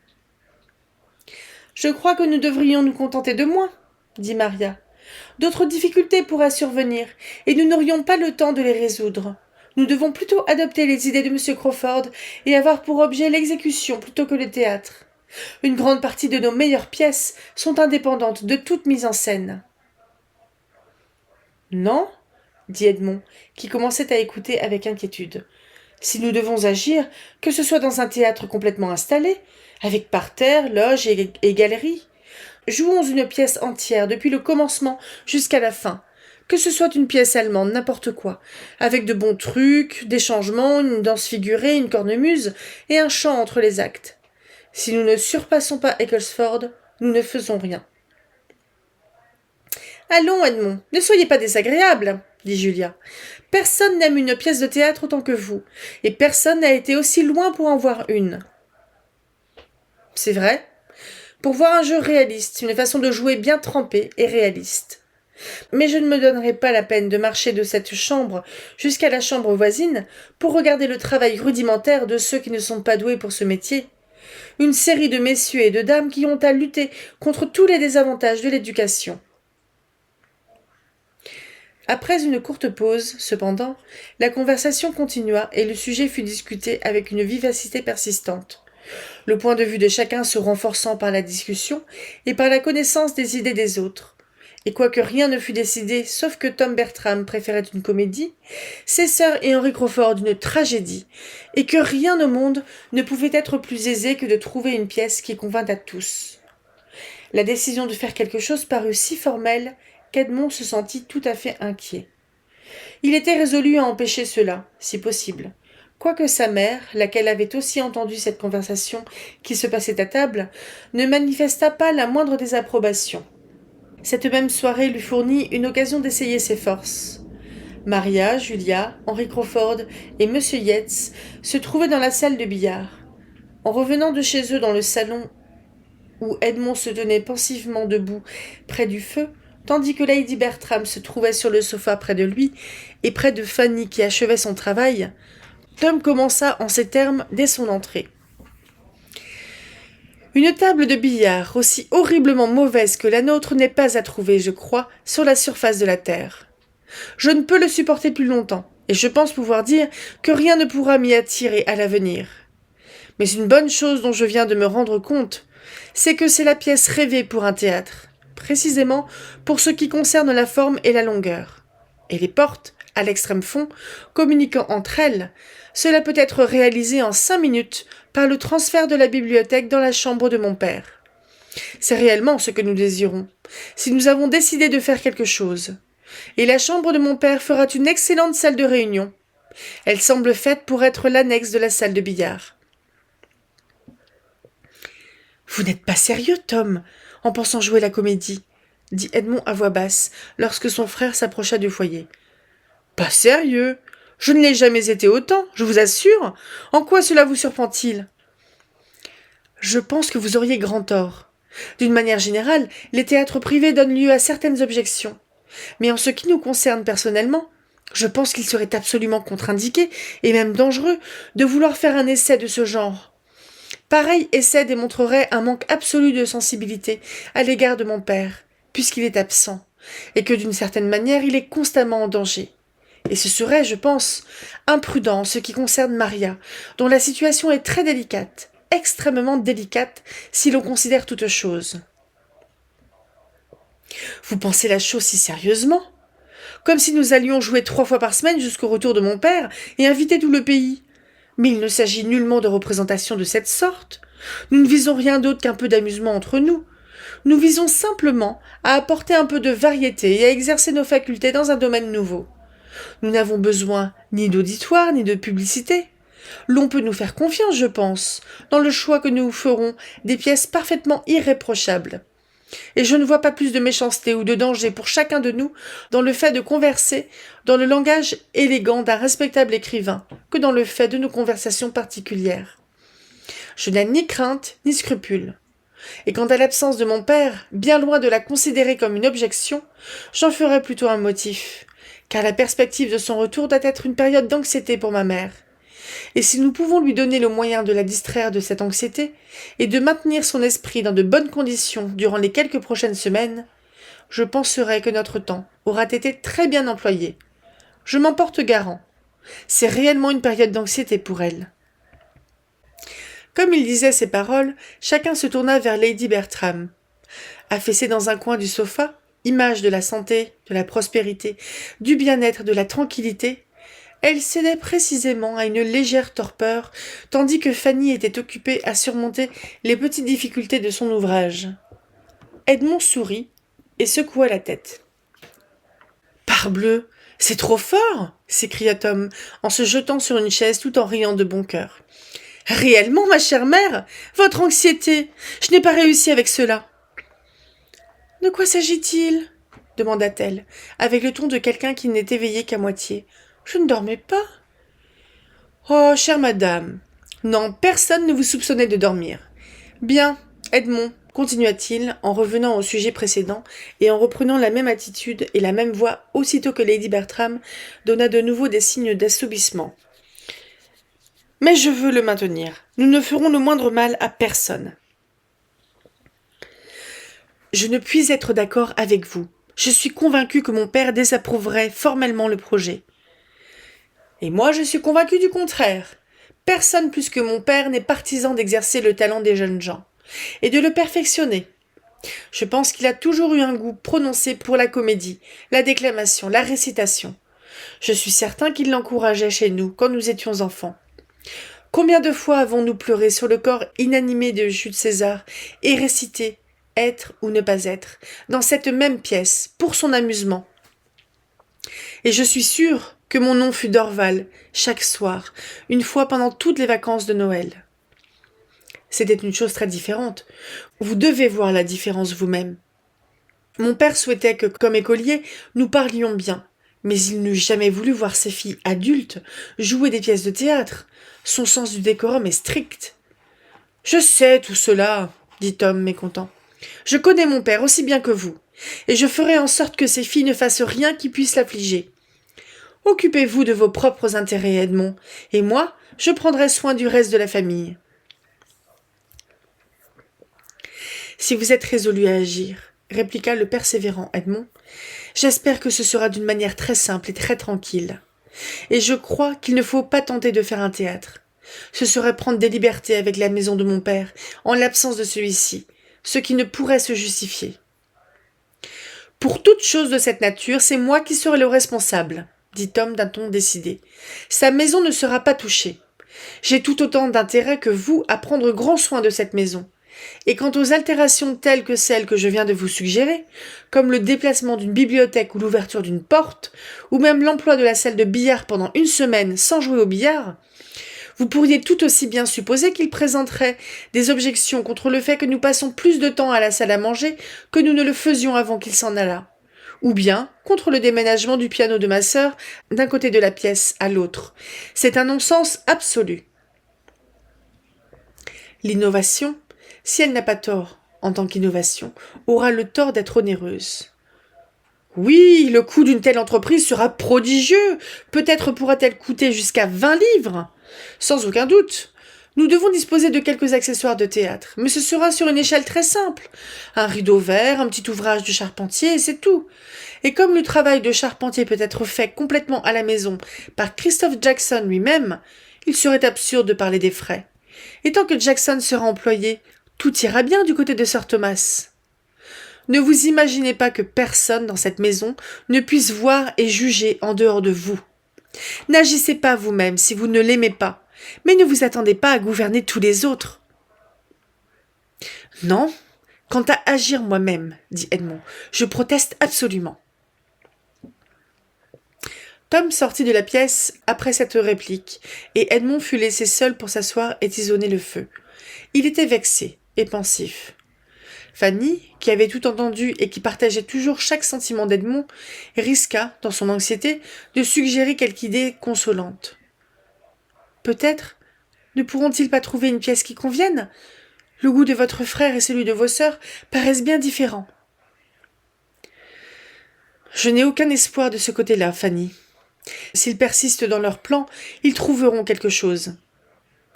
S1: Je crois que nous devrions nous contenter de moins, dit Maria. D'autres difficultés pourraient survenir, et nous n'aurions pas le temps de les résoudre. Nous devons plutôt adopter les idées de M. Crawford et avoir pour objet l'exécution plutôt que le théâtre. Une grande partie de nos meilleures pièces sont indépendantes de toute mise en scène. Non, dit Edmond, qui commençait à écouter avec inquiétude. Si nous devons agir, que ce soit dans un théâtre complètement installé, avec parterre, loge et galerie. Jouons une pièce entière depuis le commencement jusqu'à la fin. Que ce soit une pièce allemande, n'importe quoi, avec de bons trucs, des changements, une danse figurée, une cornemuse et un chant entre les actes. Si nous ne surpassons pas Ecclesford, nous ne faisons rien. Allons, Edmond, ne soyez pas désagréable, dit Julia. Personne n'aime une pièce de théâtre autant que vous, et personne n'a été aussi loin pour en voir une. C'est vrai. Pour voir un jeu réaliste, une façon de jouer bien trempée et réaliste. Mais je ne me donnerai pas la peine de marcher de cette chambre jusqu'à la chambre voisine pour regarder le travail rudimentaire de ceux qui ne sont pas doués pour ce métier. Une série de messieurs et de dames qui ont à lutter contre tous les désavantages de l'éducation. Après une courte pause, cependant, la conversation continua et le sujet fut discuté avec une vivacité persistante. Le point de vue de chacun se renforçant par la discussion et par la connaissance des idées des autres. Et quoique rien ne fût décidé, sauf que Tom Bertram préférait une comédie, ses sœurs et Henry Crawford une tragédie, et que rien au monde ne pouvait être plus aisé que de trouver une pièce qui convînt à tous. La décision de faire quelque chose parut si formelle qu'Edmond se sentit tout à fait inquiet. Il était résolu à empêcher cela, si possible. Quoique sa mère, laquelle avait aussi entendu cette conversation qui se passait à table, ne manifesta pas la moindre désapprobation. Cette même soirée lui fournit une occasion d'essayer ses forces. Maria, Julia, Henry Crawford et M. Yates se trouvaient dans la salle de billard. En revenant de chez eux dans le salon où Edmond se tenait pensivement debout près du feu, tandis que Lady Bertram se trouvait sur le sofa près de lui et près de Fanny qui achevait son travail, Tom commença en ces termes dès son entrée. Une table de billard aussi horriblement mauvaise que la nôtre n'est pas à trouver, je crois, sur la surface de la terre. Je ne peux le supporter plus longtemps, et je pense pouvoir dire que rien ne pourra m'y attirer à l'avenir. Mais une bonne chose dont je viens de me rendre compte, c'est que c'est la pièce rêvée pour un théâtre, précisément pour ce qui concerne la forme et la longueur. Et les portes, à l'extrême fond, communiquant entre elles, cela peut être réalisé en 5 minutes par le transfert de la bibliothèque dans la chambre de mon père. C'est réellement ce que nous désirons, si nous avons décidé de faire quelque chose. Et la chambre de mon père fera une excellente salle de réunion. Elle semble faite pour être l'annexe de la salle de billard. « Vous n'êtes pas sérieux, Tom, en pensant jouer la comédie ?» dit Edmond à voix basse, lorsque son frère s'approcha du foyer. « Pas sérieux ? Je ne l'ai jamais été autant, je vous assure. En quoi cela vous surprend-il ? » Je pense que vous auriez grand tort. D'une manière générale, les théâtres privés donnent lieu à certaines objections. Mais en ce qui nous concerne personnellement, je pense qu'il serait absolument contre-indiqué, et même dangereux, de vouloir faire un essai de ce genre. Pareil essai démontrerait un manque absolu de sensibilité à l'égard de mon père, puisqu'il est absent, et que d'une certaine manière il est constamment en danger. Et ce serait, je pense, imprudent en ce qui concerne Maria, dont la situation est très délicate, extrêmement délicate, si l'on considère toute chose. Vous pensez la chose si sérieusement ? Comme si nous allions jouer 3 fois par semaine jusqu'au retour de mon père et inviter tout le pays. Mais il ne s'agit nullement de représentation de cette sorte. Nous ne visons rien d'autre qu'un peu d'amusement entre nous. Nous visons simplement à apporter un peu de variété et à exercer nos facultés dans un domaine nouveau. Nous n'avons besoin ni d'auditoire ni de publicité. L'on peut nous faire confiance, je pense, dans le choix que nous ferons des pièces parfaitement irréprochables. Et je ne vois pas plus de méchanceté ou de danger pour chacun de nous dans le fait de converser dans le langage élégant d'un respectable écrivain que dans le fait de nos conversations particulières. Je n'ai ni crainte ni scrupule. Et quant à l'absence de mon père, bien loin de la considérer comme une objection, j'en ferai plutôt un motif, car la perspective de son retour doit être une période d'anxiété pour ma mère. Et si nous pouvons lui donner le moyen de la distraire de cette anxiété, et de maintenir son esprit dans de bonnes conditions durant les quelques prochaines semaines, je penserai que notre temps aura été très bien employé. Je m'en porte garant. C'est réellement une période d'anxiété pour elle. Comme il disait ces paroles, chacun se tourna vers Lady Bertram. Affaissée dans un coin du sofa, image de la santé, de la prospérité, du bien-être, de la tranquillité, elle cédait précisément à une légère torpeur, tandis que Fanny était occupée à surmonter les petites difficultés de son ouvrage. Edmond sourit et secoua la tête. « Parbleu, c'est trop fort !» s'écria Tom, en se jetant sur une chaise tout en riant de bon cœur. « Réellement, ma chère mère, votre anxiété, je n'ai pas réussi avec cela. »« De quoi s'agit-il » demanda-t-elle, avec le ton de quelqu'un qui n'est éveillé qu'à moitié. « Je ne dormais pas. »« Oh, chère madame, non, personne ne vous soupçonnait de dormir. Bien, Edmond, continua-t-il, en revenant au sujet précédent et en reprenant la même attitude et la même voix aussitôt que Lady Bertram donna de nouveau des signes d'assoupissement. « Mais je veux le maintenir. Nous ne ferons le moindre mal à personne. »« Je ne puis être d'accord avec vous. Je suis convaincu que mon père désapprouverait formellement le projet. »« Et moi, je suis convaincu du contraire. Personne plus que mon père n'est partisan d'exercer le talent des jeunes gens et de le perfectionner. Je pense qu'il a toujours eu un goût prononcé pour la comédie, la déclamation, la récitation. Je suis certain qu'il l'encourageait chez nous quand nous étions enfants. Combien de fois avons-nous pleuré sur le corps inanimé de Jules César et récité « Être ou ne pas être » dans cette même pièce, pour son amusement. Et je suis sûre que mon nom fut Dorval, chaque soir, une fois pendant toutes les vacances de Noël. C'était une chose très différente. Vous devez voir la différence vous-même. Mon père souhaitait que, comme écoliers, nous parlions bien, mais il n'eût jamais voulu voir ses filles adultes jouer des pièces de théâtre. Son sens du décorum est strict. « Je sais tout cela, » dit Tom mécontent. « Je connais mon père aussi bien que vous, et je ferai en sorte que ses filles ne fassent rien qui puisse l'affliger. Occupez-vous de vos propres intérêts, Edmond, et moi, je prendrai soin du reste de la famille. » Si vous êtes résolu à agir, répliqua le persévérant Edmond, j'espère que ce sera d'une manière très simple et très tranquille. Et je crois qu'il ne faut pas tenter de faire un théâtre. Ce serait prendre des libertés avec la maison de mon père, en l'absence de celui-ci, ce qui ne pourrait se justifier. Pour toute chose de cette nature, c'est moi qui serai le responsable, dit Tom d'un ton décidé. Sa maison ne sera pas touchée. J'ai tout autant d'intérêt que vous à prendre grand soin de cette maison. Et quant aux altérations telles que celles que je viens de vous suggérer, comme le déplacement d'une bibliothèque ou l'ouverture d'une porte, ou même l'emploi de la salle de billard pendant une semaine sans jouer au billard, vous pourriez tout aussi bien supposer qu'il présenterait des objections contre le fait que nous passons plus de temps à la salle à manger que nous ne le faisions avant qu'il s'en allât, ou bien contre le déménagement du piano de ma sœur d'un côté de la pièce à l'autre. C'est un non-sens absolu. L'innovation, si elle n'a pas tort en tant qu'innovation, aura le tort d'être onéreuse. Oui, le coût d'une telle entreprise sera prodigieux. Peut-être pourra-t-elle coûter jusqu'à 20 livres. Sans aucun doute. Nous devons disposer de quelques accessoires de théâtre, mais ce sera sur une échelle très simple. Un rideau vert, un petit ouvrage de charpentier, et c'est tout. Et comme le travail de charpentier peut être fait complètement à la maison par Christophe Jackson lui-même, il serait absurde de parler des frais. Et tant que Jackson sera employé, tout ira bien du côté de Sir Thomas. Ne vous imaginez pas que personne dans cette maison ne puisse voir et juger en dehors de vous. N'agissez pas vous-même si vous ne l'aimez pas, mais ne vous attendez pas à gouverner tous les autres. Non, quant à agir moi-même, dit Edmond, je proteste absolument. Tom sortit de la pièce après cette réplique, et Edmond fut laissé seul pour s'asseoir et tisonner le feu. Il était vexé et pensif. Fanny, qui avait tout entendu et qui partageait toujours chaque sentiment d'Edmond, risqua, dans son anxiété, de suggérer quelque idée consolante. « Peut-être ne pourront-ils pas trouver une pièce qui convienne ? Le goût de votre frère et celui de vos sœurs paraissent bien différents. Je n'ai aucun espoir de ce côté-là, Fanny. S'ils persistent dans leur plan, ils trouveront quelque chose.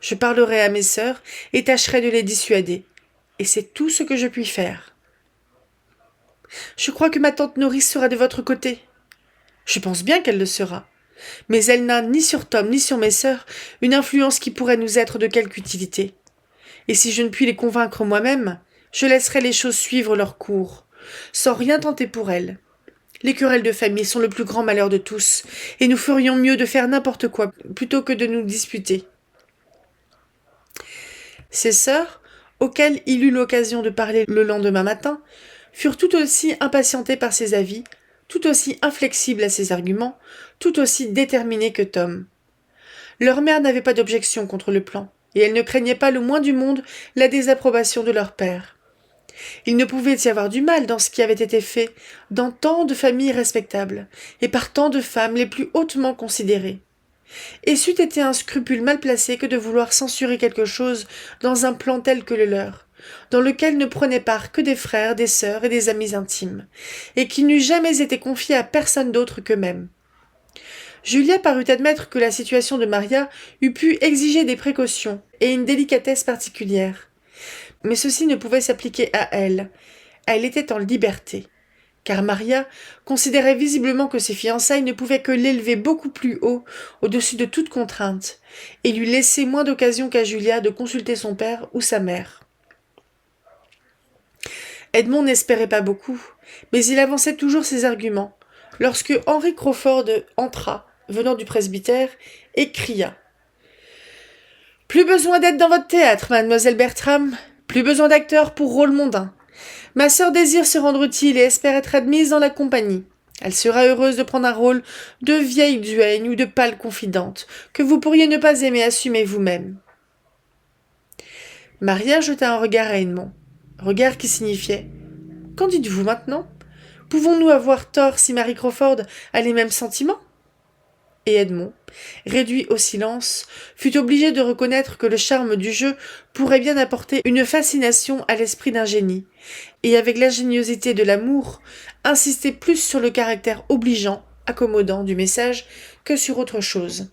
S1: Je parlerai à mes sœurs et tâcherai de les dissuader. Et c'est tout ce que je puis faire. Je crois que ma tante Nourrice sera de votre côté. Je pense bien qu'elle le sera. Mais elle n'a ni sur Tom ni sur mes sœurs une influence qui pourrait nous être de quelque utilité. Et si je ne puis les convaincre moi-même, je laisserai les choses suivre leur cours, sans rien tenter pour elles. Les querelles de famille sont le plus grand malheur de tous, et nous ferions mieux de faire n'importe quoi plutôt que de nous disputer. Ses sœurs, auxquelles il eut l'occasion de parler le lendemain matin, furent tout aussi impatientées par ses avis, tout aussi inflexibles à ses arguments, tout aussi déterminées que Tom. Leur mère n'avait pas d'objection contre le plan, et elle ne craignait pas le moins du monde la désapprobation de leur père. Il ne pouvait y avoir du mal dans ce qui avait été fait dans tant de familles respectables, et par tant de femmes les plus hautement considérées. Et c'eût été un scrupule mal placé que de vouloir censurer quelque chose dans un plan tel que le leur, dans lequel ne prenaient part que des frères, des sœurs et des amis intimes, et qui n'eût jamais été confié à personne d'autre qu'eux-mêmes. Julia parut admettre que la situation de Maria eût pu exiger des précautions et une délicatesse particulière. Mais ceci ne pouvait s'appliquer à elle. Elle était en liberté. Car Maria considérait visiblement que ses fiançailles ne pouvaient que l'élever beaucoup plus haut, au-dessus de toute contrainte, et lui laisser moins d'occasion qu'à Julia de consulter son père ou sa mère. Edmond n'espérait pas beaucoup, mais il avançait toujours ses arguments, lorsque Henry Crawford entra, venant du presbytère, et cria « Plus besoin d'être dans votre théâtre, mademoiselle Bertram, plus besoin d'acteurs pour rôle mondain. Ma sœur désire se rendre utile et espère être admise dans la compagnie. Elle sera heureuse de prendre un rôle de vieille duègne ou de pâle confidente, que vous pourriez ne pas aimer assumer vous-même. » Maria jeta un regard à Edmond, regard qui signifiait « Qu'en dites-vous maintenant ? Pouvons-nous avoir tort si Marie Crawford a les mêmes sentiments ?» Et Edmond, réduit au silence, fut obligé de reconnaître que le charme du jeu pourrait bien apporter une fascination à l'esprit d'un génie, et avec l'ingéniosité de l'amour, insister plus sur le caractère obligeant, accommodant du message que sur autre chose.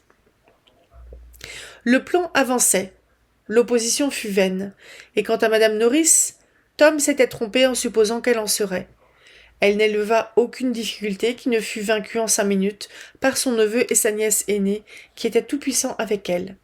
S1: Le plan avançait, l'opposition fut vaine, et quant à madame Nourrice, Tom s'était trompé en supposant qu'elle en serait. Elle n'éleva aucune difficulté qui ne fût vaincue en 5 minutes par son neveu et sa nièce aînée, qui étaient tout-puissants avec elle.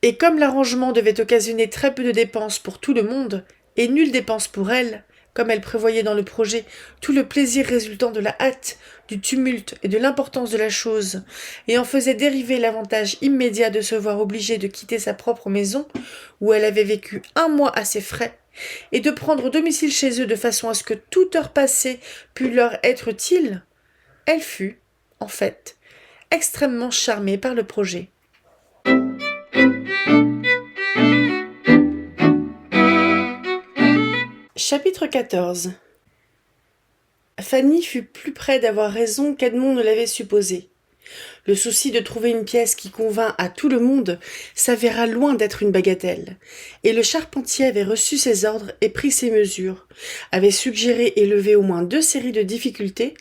S1: Et comme l'arrangement devait occasionner très peu de dépenses pour tout le monde, et nulle dépense pour elle, comme elle prévoyait dans le projet tout le plaisir résultant de la hâte, du tumulte et de l'importance de la chose, et en faisait dériver l'avantage immédiat de se voir obligée de quitter sa propre maison, où elle avait vécu 1 mois à ses frais, et de prendre domicile chez eux de façon à ce que toute heure passée pût leur être utile, elle fut, en fait, extrêmement charmée par le projet. Chapitre 14. Fanny fut plus près d'avoir raison qu'Edmond ne l'avait supposé. Le souci de trouver une pièce qui convînt à tout le monde s'avéra loin d'être une bagatelle, et le charpentier avait reçu ses ordres et pris ses mesures, avait suggéré et levé au moins 2 séries de difficultés,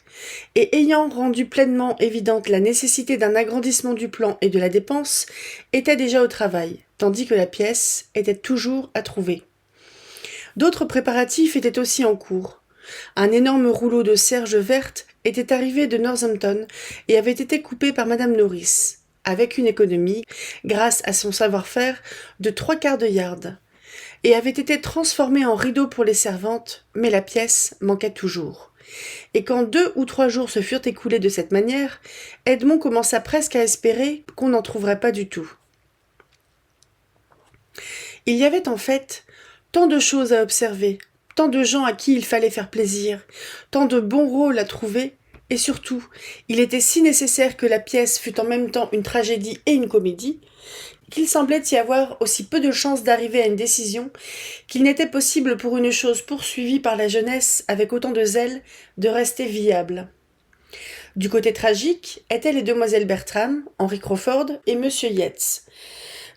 S1: et ayant rendu pleinement évidente la nécessité d'un agrandissement du plan et de la dépense, était déjà au travail, tandis que la pièce était toujours à trouver. D'autres préparatifs étaient aussi en cours. Un énorme rouleau de serge verte était arrivé de Northampton et avait été coupé par madame Nourrice, avec une économie, grâce à son savoir-faire, de 3/4 de yard, et avait été transformé en rideau pour les servantes, mais la pièce manquait toujours. Et quand 2 ou 3 jours se furent écoulés de cette manière, Edmond commença presque à espérer qu'on n'en trouverait pas du tout. Il y avait en fait tant de choses à observer, tant de gens à qui il fallait faire plaisir, tant de bons rôles à trouver, et surtout, il était si nécessaire que la pièce fût en même temps une tragédie et une comédie, qu'il semblait y avoir aussi peu de chances d'arriver à une décision qu'il n'était possible pour une chose poursuivie par la jeunesse avec autant de zèle de rester viable. Du côté tragique étaient les demoiselles Bertram, Henry Crawford et Monsieur Yates.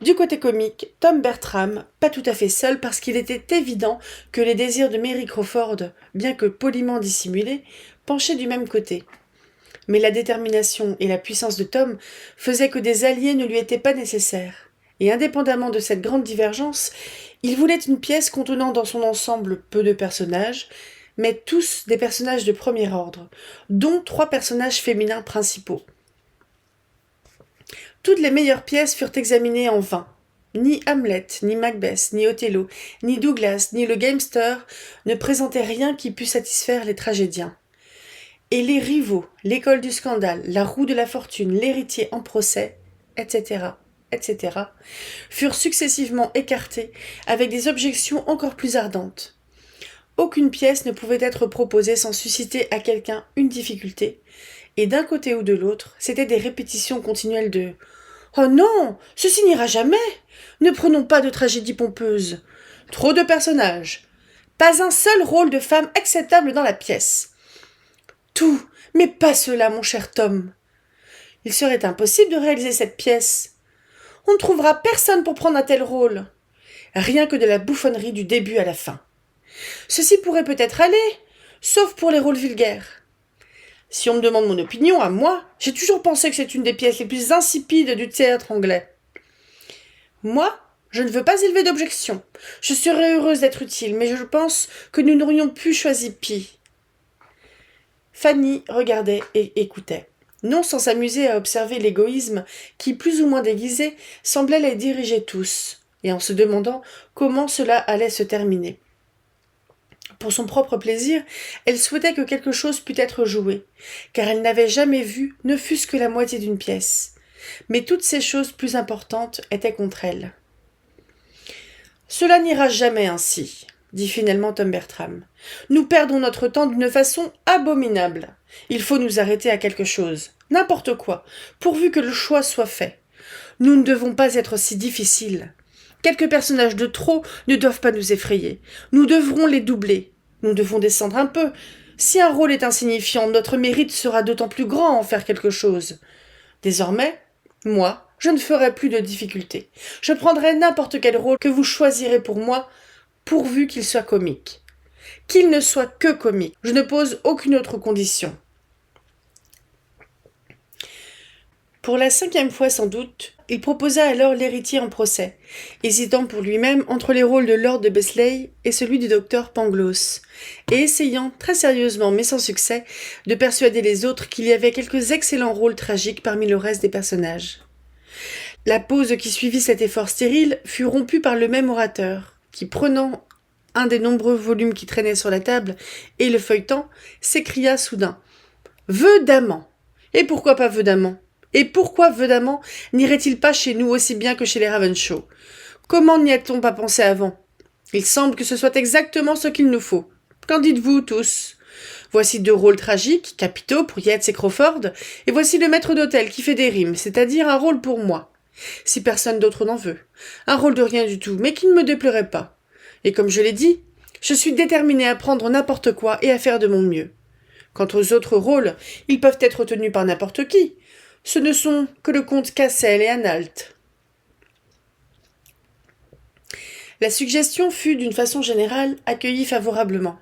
S1: Du côté comique, Tom Bertram, pas tout à fait seul parce qu'il était évident que les désirs de Mary Crawford, bien que poliment dissimulés, penchaient du même côté. Mais la détermination et la puissance de Tom faisaient que des alliés ne lui étaient pas nécessaires. Et indépendamment de cette grande divergence, il voulait une pièce contenant dans son ensemble peu de personnages, mais tous des personnages de premier ordre, dont 3 personnages féminins principaux. Toutes les meilleures pièces furent examinées en vain. Ni Hamlet, ni Macbeth, ni Othello, ni Douglas, ni le Gamester ne présentaient rien qui pût satisfaire les tragédiens. Et les rivaux, l'école du scandale, la roue de la fortune, l'héritier en procès, etc., etc., furent successivement écartés avec des objections encore plus ardentes. Aucune pièce ne pouvait être proposée sans susciter à quelqu'un une difficulté, et d'un côté ou de l'autre, c'étaient des répétitions continuelles de « Oh non, ceci n'ira jamais! Ne prenons pas de tragédie pompeuse! Trop de personnages! Pas un seul rôle de femme acceptable dans la pièce! Tout, mais pas cela, mon cher Tom! Il serait impossible de réaliser cette pièce! On ne trouvera personne pour prendre un tel rôle! Rien que de la bouffonnerie du début à la fin! Ceci pourrait peut-être aller, sauf pour les rôles vulgaires. Si on me demande mon opinion, à moi, j'ai toujours pensé que c'est une des pièces les plus insipides du théâtre anglais. Moi, je ne veux pas élever d'objection. Je serais heureuse d'être utile, mais je pense que nous n'aurions pu choisir pis. Fanny regardait et écoutait, non sans s'amuser à observer l'égoïsme qui, plus ou moins déguisé, semblait les diriger tous, et en se demandant comment cela allait se terminer. Pour son propre plaisir, elle souhaitait que quelque chose pût être joué, car elle n'avait jamais vu ne fût-ce que la moitié d'une pièce. Mais toutes ces choses plus importantes étaient contre elle. « Cela n'ira jamais ainsi, » dit finalement Tom Bertram. « Nous perdons notre temps d'une façon abominable. Il faut nous arrêter à quelque chose, n'importe quoi, pourvu que le choix soit fait. Nous ne devons pas être si difficiles. Quelques personnages de trop ne doivent pas nous effrayer. Nous devrons les doubler. Nous devons descendre un peu. Si un rôle est insignifiant, notre mérite sera d'autant plus grand à en faire quelque chose. Désormais, moi, je ne ferai plus de difficultés. Je prendrai n'importe quel rôle que vous choisirez pour moi, pourvu qu'il soit comique. Qu'il ne soit que comique. Je ne pose aucune autre condition. Pour la 5e fois sans doute, il proposa alors l'héritier en procès, hésitant pour lui-même entre les rôles de Lord de Burleigh et celui du docteur Pangloss, et essayant, très sérieusement mais sans succès, de persuader les autres qu'il y avait quelques excellents rôles tragiques parmi le reste des personnages. La pause qui suivit cet effort stérile fut rompue par le même orateur, qui, prenant un des nombreux volumes qui traînaient sur la table et le feuilletant, s'écria soudain « Vœux d'amant ! Et pourquoi pas vœux d'amant ? Et pourquoi vœux d'amant n'irait-il pas chez nous aussi bien que chez les Ravenshaw ? Comment n'y a-t-on pas pensé avant ? Il semble que ce soit exactement ce qu'il nous faut. Qu'en dites-vous tous ? Voici 2 rôles tragiques, capitaux pour Yates et Crawford, et voici le maître d'hôtel qui fait des rimes, c'est-à-dire un rôle pour moi. Si personne d'autre n'en veut. Un rôle de rien du tout, mais qui ne me déplairait pas. Et comme je l'ai dit, je suis déterminée à prendre n'importe quoi et à faire de mon mieux. Quant aux autres rôles, ils peuvent être tenus par n'importe qui. Ce ne sont que le comte Cassel et Anhalt. La suggestion fut, d'une façon générale, accueillie favorablement.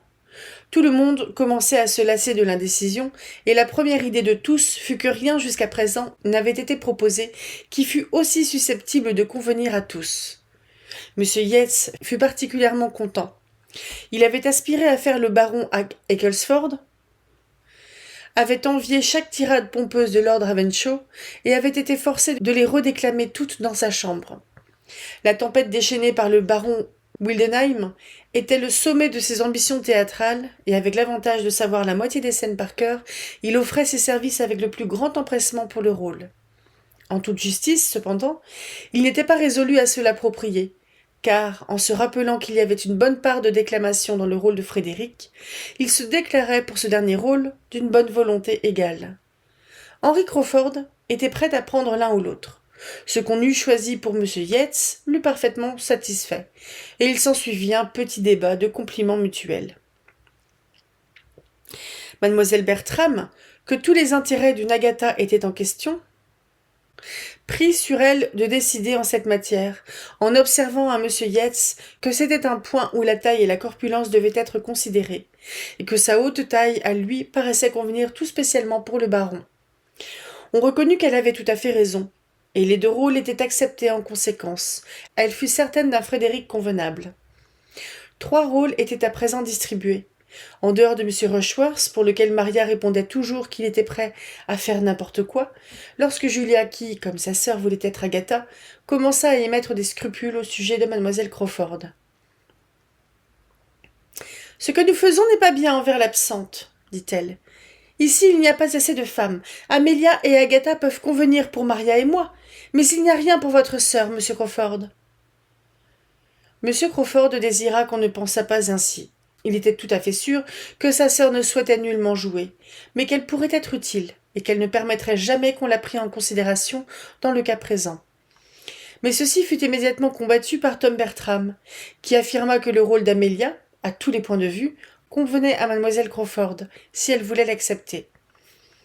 S1: Tout le monde commençait à se lasser de l'indécision, et la première idée de tous fut que rien jusqu'à présent n'avait été proposé qui fût aussi susceptible de convenir à tous. M. Yates fut particulièrement content. Il avait aspiré à faire le baron à Ecclesford, avait envié chaque tirade pompeuse de Lord Ravenshaw et avait été forcé de les redéclamer toutes dans sa chambre. La tempête déchaînée par le baron Wildenheim était le sommet de ses ambitions théâtrales, et avec l'avantage de savoir la moitié des scènes par cœur, il offrait ses services avec le plus grand empressement pour le rôle. En toute justice, cependant, il n'était pas résolu à se l'approprier, car, en se rappelant qu'il y avait une bonne part de déclamation dans le rôle de Frédéric, il se déclarait pour ce dernier rôle d'une bonne volonté égale. Henry Crawford était prêt à prendre l'un ou l'autre. Ce qu'on eût choisi pour M. Yates l'eût parfaitement satisfait, et il s'ensuivit un petit débat de compliments mutuels. Mademoiselle Bertram, que tous les intérêts d'une Agatha étaient en question, Prit sur elle de décider en cette matière, en observant à M. Yates que c'était un point où la taille et la corpulence devaient être considérées, et que sa haute taille à lui paraissait convenir tout spécialement pour le baron. On reconnut qu'elle avait tout à fait raison, et les 2 rôles étaient acceptés en conséquence. Elle fut certaine d'un Frédéric convenable. 3 rôles étaient à présent distribués. En dehors de M. Rushworth, pour lequel Maria répondait toujours qu'il était prêt à faire n'importe quoi, lorsque Julia, qui, comme sa sœur, voulait être Agatha, commença à émettre des scrupules au sujet de mademoiselle Crawford. « Ce que nous faisons n'est pas bien envers l'absente, dit-elle. Ici, il n'y a pas assez de femmes. Amelia et Agatha peuvent convenir pour Maria et moi, mais il n'y a rien pour votre sœur, M. Crawford. » M. Crawford désira qu'on ne pensât pas ainsi. Il était tout à fait sûr que sa sœur ne souhaitait nullement jouer, mais qu'elle pourrait être utile, et qu'elle ne permettrait jamais qu'on la prît en considération dans le cas présent. Mais ceci fut immédiatement combattu par Tom Bertram, qui affirma que le rôle d'Amelia, à tous les points de vue, convenait à mademoiselle Crawford, si elle voulait l'accepter.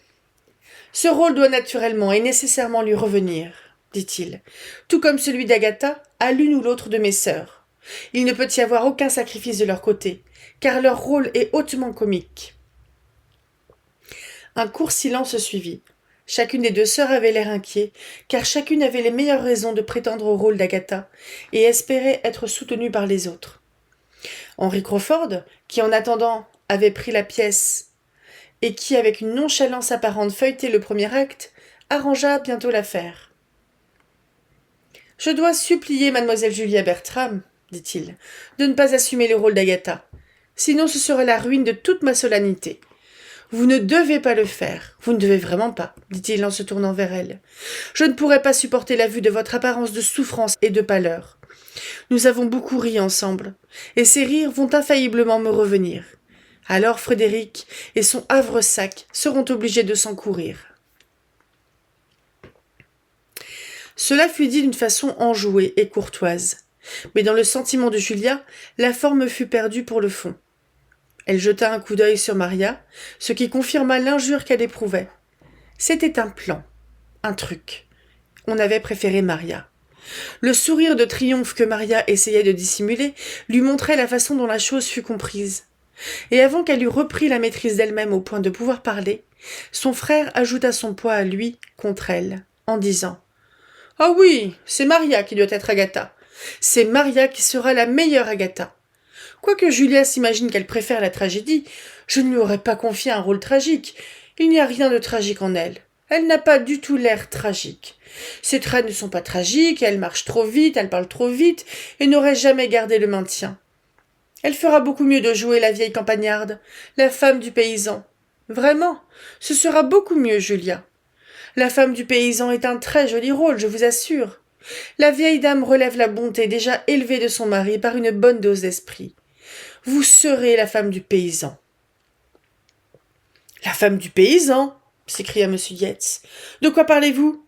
S1: « Ce rôle doit naturellement et nécessairement lui revenir, dit-il, tout comme celui d'Agatha à l'une ou l'autre de mes sœurs. Il ne peut y avoir aucun sacrifice de leur côté, car leur rôle est hautement comique. » Un court silence suivit. Chacune des 2 sœurs avait l'air inquiet, car chacune avait les meilleures raisons de prétendre au rôle d'Agatha, et espérait être soutenue par les autres. Henry Crawford, qui en attendant avait pris la pièce, et qui, avec une nonchalance apparente, feuilletait le premier acte, arrangea bientôt l'affaire. « Je dois supplier mademoiselle Julia Bertram, dit-il, de ne pas assumer le rôle d'Agatha. Sinon ce serait la ruine de toute ma solennité. Vous ne devez pas le faire. Vous ne devez vraiment pas, dit-il en se tournant vers elle. Je ne pourrais pas supporter la vue de votre apparence de souffrance et de pâleur. Nous avons beaucoup ri ensemble, et ces rires vont infailliblement me revenir. Alors Frédéric et son havre-sac seront obligés de s'encourir. » Cela fut dit d'une façon enjouée et courtoise. Mais dans le sentiment de Julia, la forme fut perdue pour le fond. Elle jeta un coup d'œil sur Maria, ce qui confirma l'injure qu'elle éprouvait. C'était un plan, un truc. On avait préféré Maria. Le sourire de triomphe que Maria essayait de dissimuler lui montrait la façon dont la chose fut comprise. Et avant qu'elle eût repris la maîtrise d'elle-même au point de pouvoir parler, son frère ajouta son poids à lui contre elle, en disant « Ah oui, c'est Maria qui doit être Agatha. C'est Maria qui sera la meilleure Agatha. Quoique Julia s'imagine qu'elle préfère la tragédie, je ne lui aurais pas confié un rôle tragique. Il n'y a rien de tragique en elle. Elle n'a pas du tout l'air tragique. Ses traits ne sont pas tragiques, elle marche trop vite, elle parle trop vite, et n'aurait jamais gardé le maintien. Elle fera beaucoup mieux de jouer la vieille campagnarde, la femme du paysan. Vraiment, ce sera beaucoup mieux, Julia. La femme du paysan est un très joli rôle, je vous assure. La vieille dame relève la bonté déjà élevée de son mari par une bonne dose d'esprit. Vous serez la femme du paysan. »« La femme du paysan !» s'écria M. Yates. « De quoi parlez-vous ?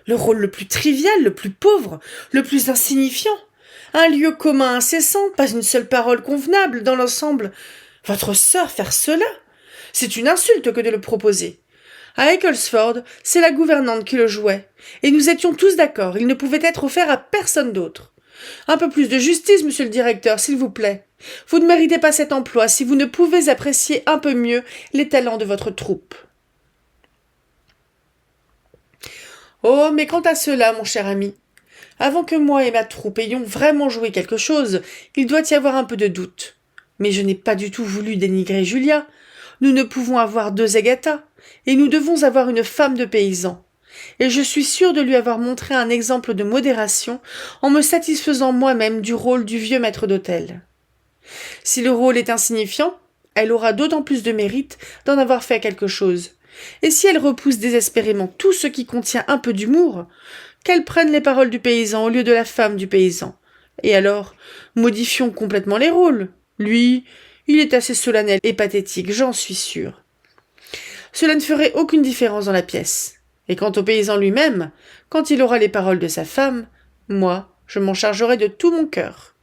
S1: Le rôle le plus trivial, le plus pauvre, le plus insignifiant. Un lieu commun incessant, pas une seule parole convenable dans l'ensemble. Votre sœur faire cela ? C'est une insulte que de le proposer. À Ecclesford, c'est la gouvernante qui le jouait, et nous étions tous d'accord, il ne pouvait être offert à personne d'autre. Un peu plus de justice, monsieur le directeur, s'il vous plaît. Vous ne méritez pas cet emploi si vous ne pouvez apprécier un peu mieux les talents de votre troupe. » « Oh, mais quant à cela, mon cher ami, avant que moi et ma troupe ayons vraiment joué quelque chose, il doit y avoir un peu de doute. Mais je n'ai pas du tout voulu dénigrer Julia. Nous ne pouvons avoir 2 Agatha, et nous devons avoir une femme de paysan. Et je suis sûre de lui avoir montré un exemple de modération en me satisfaisant moi-même du rôle du vieux maître d'hôtel. Si le rôle est insignifiant, elle aura d'autant plus de mérite d'en avoir fait quelque chose. Et si elle repousse désespérément tout ce qui contient un peu d'humour, qu'elle prenne les paroles du paysan au lieu de la femme du paysan. Et alors, modifions complètement les rôles. Lui, il est assez solennel et pathétique, j'en suis sûre. Cela ne ferait aucune différence dans la pièce. Et quant au paysan lui-même, quand il aura les paroles de sa femme, moi, je m'en chargerai de tout mon cœur. »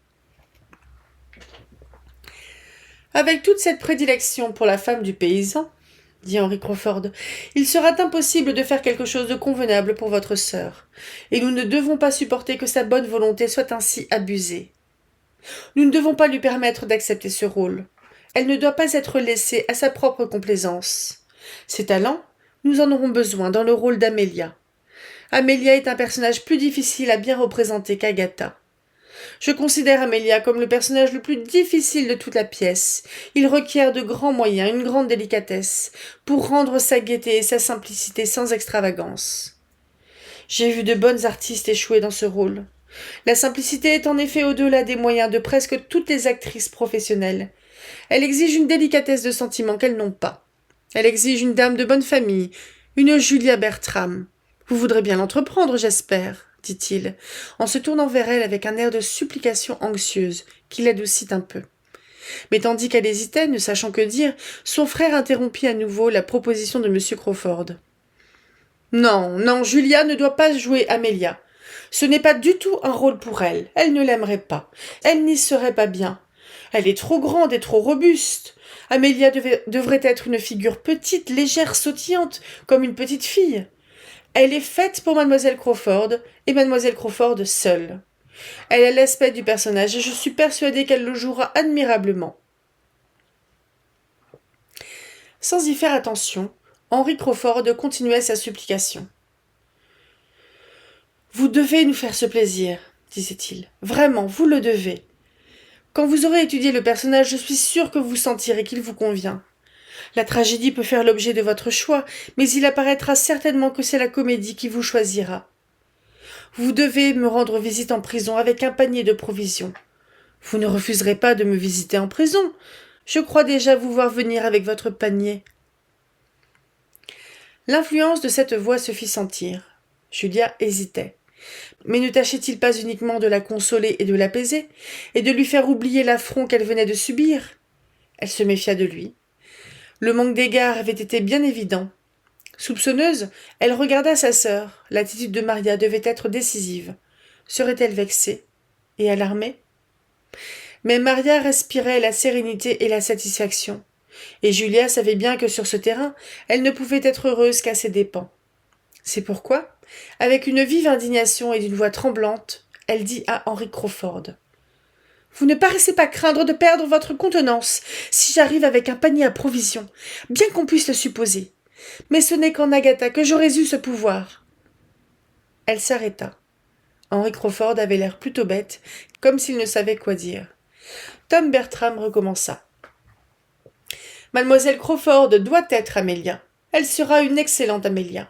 S1: Avec toute cette prédilection pour la femme du paysan, dit Henry Crawford. « Il sera impossible de faire quelque chose de convenable pour votre sœur, et nous ne devons pas supporter que sa bonne volonté soit ainsi abusée. Nous ne devons pas lui permettre d'accepter ce rôle. Elle ne doit pas être laissée à sa propre complaisance. Ses talents, nous en aurons besoin dans le rôle d'Amelia. Amelia est un personnage plus difficile à bien représenter qu'Agatha. Je considère Amelia comme le personnage le plus difficile de toute la pièce. Il requiert de grands moyens, une grande délicatesse, pour rendre sa gaieté et sa simplicité sans extravagance. J'ai vu de bonnes artistes échouer dans ce rôle. La simplicité est en effet au-delà des moyens de presque toutes les actrices professionnelles. Elle exige une délicatesse de sentiment qu'elles n'ont pas. Elle exige une dame de bonne famille, une Julia Bertram. Vous voudrez bien l'entreprendre, j'espère, dit-il, en se tournant vers elle avec un air de supplication anxieuse, qui l'adoucit un peu. Mais tandis qu'elle hésitait, ne sachant que dire, son frère interrompit à nouveau la proposition de M. Crawford. « Non, non, Julia ne doit pas jouer Amelia. Ce n'est pas du tout un rôle pour elle. Elle ne l'aimerait pas. Elle n'y serait pas bien. Elle est trop grande et trop robuste. Amelia devrait être une figure petite, légère, sautillante, comme une petite fille. Elle est faite pour mademoiselle Crawford, et mademoiselle Crawford seule. Elle a l'aspect du personnage, et je suis persuadée qu'elle le jouera admirablement. » Sans y faire attention, Henry Crawford continuait sa supplication. « Vous devez nous faire ce plaisir, disait-il. Vraiment, vous le devez. Quand vous aurez étudié le personnage, je suis sûre que vous sentirez qu'il vous convient. La tragédie peut faire l'objet de votre choix, mais il apparaîtra certainement que c'est la comédie qui vous choisira. Vous devez me rendre visite en prison avec un panier de provisions. Vous ne refuserez pas de me visiter en prison. Je crois déjà vous voir venir avec votre panier. » L'influence de cette voix se fit sentir. Julia hésitait. Mais ne tâchait-il pas uniquement de la consoler et de l'apaiser, et de lui faire oublier l'affront qu'elle venait de subir? Elle se méfia de lui. Le manque d'égard avait été bien évident. Soupçonneuse, elle regarda sa sœur. L'attitude de Maria devait être décisive. Serait-elle vexée et alarmée? Mais Maria respirait la sérénité et la satisfaction. Et Julia savait bien que sur ce terrain, elle ne pouvait être heureuse qu'à ses dépens. C'est pourquoi, avec une vive indignation et d'une voix tremblante, elle dit à Henry Crawford. « Vous ne paraissez pas craindre de perdre votre contenance si j'arrive avec un panier à provisions, bien qu'on puisse le supposer. Mais ce n'est qu'en Agatha que j'aurais eu ce pouvoir. » Elle s'arrêta. Henry Crawford avait l'air plutôt bête, comme s'il ne savait quoi dire. Tom Bertram recommença. « Mademoiselle Crawford doit être Amelia. Elle sera une excellente Amelia. »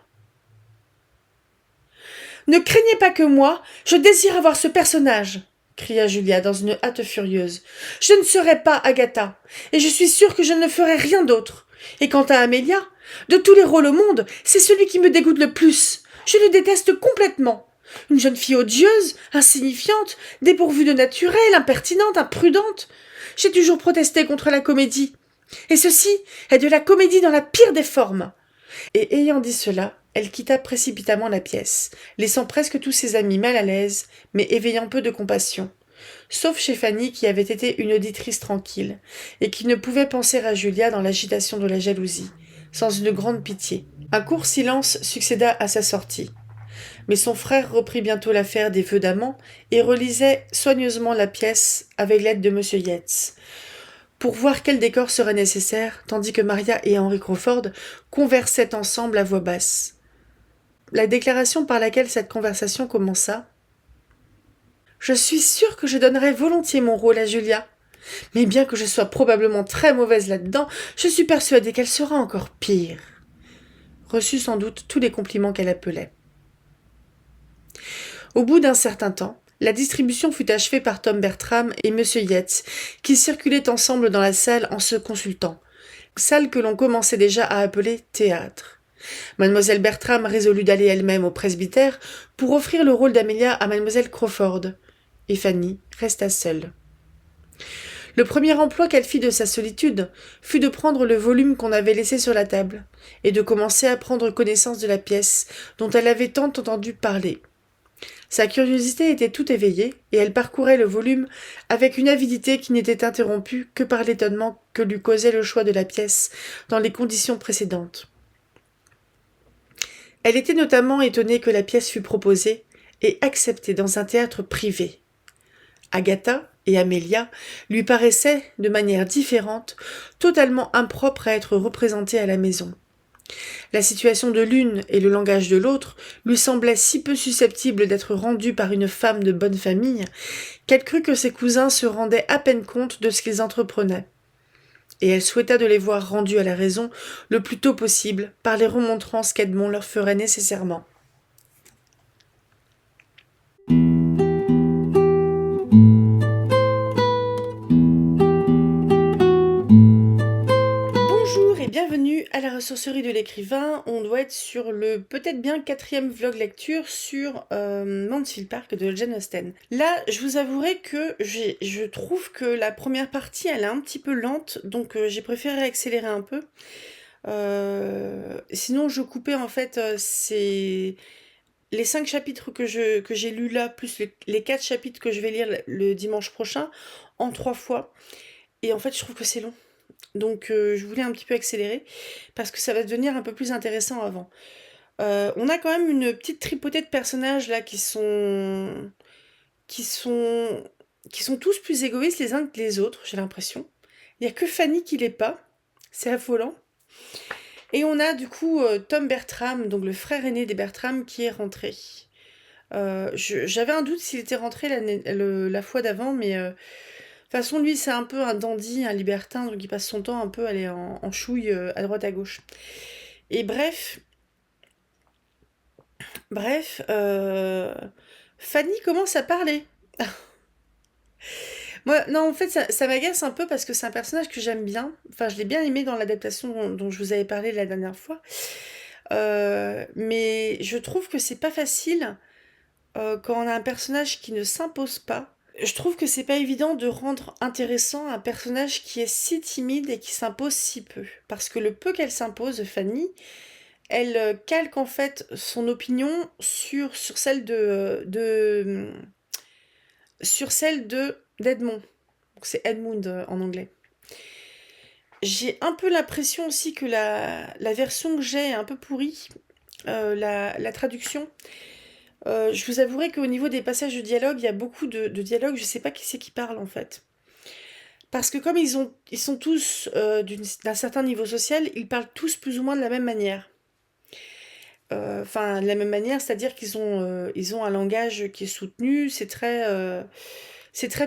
S1: « Ne craignez pas que moi, je désire avoir ce personnage, » cria Julia dans une hâte furieuse. « Je ne serai pas Agatha, et je suis sûre que je ne ferai rien d'autre. Et quant à Amelia, de tous les rôles au monde, c'est celui qui me dégoûte le plus. Je le déteste complètement. Une jeune fille odieuse, insignifiante, dépourvue de naturel, impertinente, imprudente. J'ai toujours protesté contre la comédie. Et ceci est de la comédie dans la pire des formes. » Et ayant dit cela, elle quitta précipitamment la pièce, laissant presque tous ses amis mal à l'aise, mais éveillant peu de compassion, sauf chez Fanny qui avait été une auditrice tranquille, et qui ne pouvait penser à Julia dans l'agitation de la jalousie, sans une grande pitié. Un court silence succéda à sa sortie. Mais son frère reprit bientôt l'affaire des vœux d'amant et relisait soigneusement la pièce avec l'aide de M. Yates, pour voir quel décor serait nécessaire, tandis que Maria et Henry Crawford conversaient ensemble à voix basse. La déclaration par laquelle cette conversation commença. « Je suis sûre que je donnerais volontiers mon rôle à Julia, mais bien que je sois probablement très mauvaise là-dedans, je suis persuadée qu'elle sera encore pire. » Reçut sans doute tous les compliments qu'elle appelait. Au bout d'un certain temps, la distribution fut achevée par Tom Bertram et M. Yates, qui circulaient ensemble dans la salle en se consultant, salle que l'on commençait déjà à appeler théâtre. Mademoiselle Bertram résolut d'aller elle-même au presbytère pour offrir le rôle d'Amelia à mademoiselle Crawford, et Fanny resta seule. Le premier emploi qu'elle fit de sa solitude fut de prendre le volume qu'on avait laissé sur la table, et de commencer à prendre connaissance de la pièce dont elle avait tant entendu parler. Sa curiosité était tout éveillée, et elle parcourait le volume avec une avidité qui n'était interrompue que par l'étonnement que lui causait le choix de la pièce dans les conditions précédentes. Elle était notamment étonnée que la pièce fût proposée et acceptée dans un théâtre privé. Agatha et Amélia lui paraissaient, de manière différente, totalement impropres à être représentées à la maison. La situation de l'une et le langage de l'autre lui semblaient si peu susceptibles d'être rendus par une femme de bonne famille qu'elle crut que ses cousins se rendaient à peine compte de ce qu'ils entreprenaient. Et elle souhaita de les voir rendus à la raison le plus tôt possible par les remontrances qu'Edmond leur ferait nécessairement. Bonjour et bienvenue à la ressourcerie de l'écrivain. On doit être sur le peut-être bien 4e vlog lecture sur Mansfield Park de Jane Austen. Là, je vous avouerai que je trouve que la première partie, elle est un petit peu lente, donc j'ai préféré accélérer un peu. Sinon, je coupais en fait c'est les 5 chapitres que j'ai lus là, plus les 4 chapitres que je vais lire le dimanche prochain, en 3 fois. Et en fait, je trouve que c'est long. Donc je voulais un petit peu accélérer, parce que ça va devenir un peu plus intéressant avant. On a quand même une petite tripotée de personnages là qui sont, qui sont tous plus égoïstes les uns que les autres, j'ai l'impression. Il n'y a que Fanny qui l'est pas. C'est affolant. Et on a du coup Tom Bertram, donc le frère aîné des Bertram, qui est rentré. J'avais un doute s'il était rentré la fois d'avant, mais de toute façon, lui, c'est un peu un dandy, un libertin, donc il passe son temps un peu à aller en chouille à droite à gauche. Et bref, Fanny commence à parler. Moi, non, en fait, ça m'agace un peu parce que c'est un personnage que j'aime bien. Enfin, je l'ai bien aimé dans l'adaptation dont je vous avais parlé la dernière fois. Mais je trouve que c'est pas facile quand on a un personnage qui ne s'impose pas. Je trouve que c'est pas évident de rendre intéressant un personnage qui est si timide et qui s'impose si peu. Parce que le peu qu'elle s'impose, Fanny, elle calque en fait son opinion sur celle sur celle d'Edmond. Donc c'est Edmund en anglais. J'ai un peu l'impression aussi que la version que j'ai est un peu pourrie, la traduction. Je vous avouerai qu'au niveau des passages de dialogue, il y a beaucoup de dialogues, je sais pas qui c'est qui parle en fait. Parce que comme ils sont tous d'un certain niveau social, ils parlent tous plus ou moins de la même manière. Enfin, de la même manière, c'est-à-dire ils ont un langage qui est soutenu, c'est très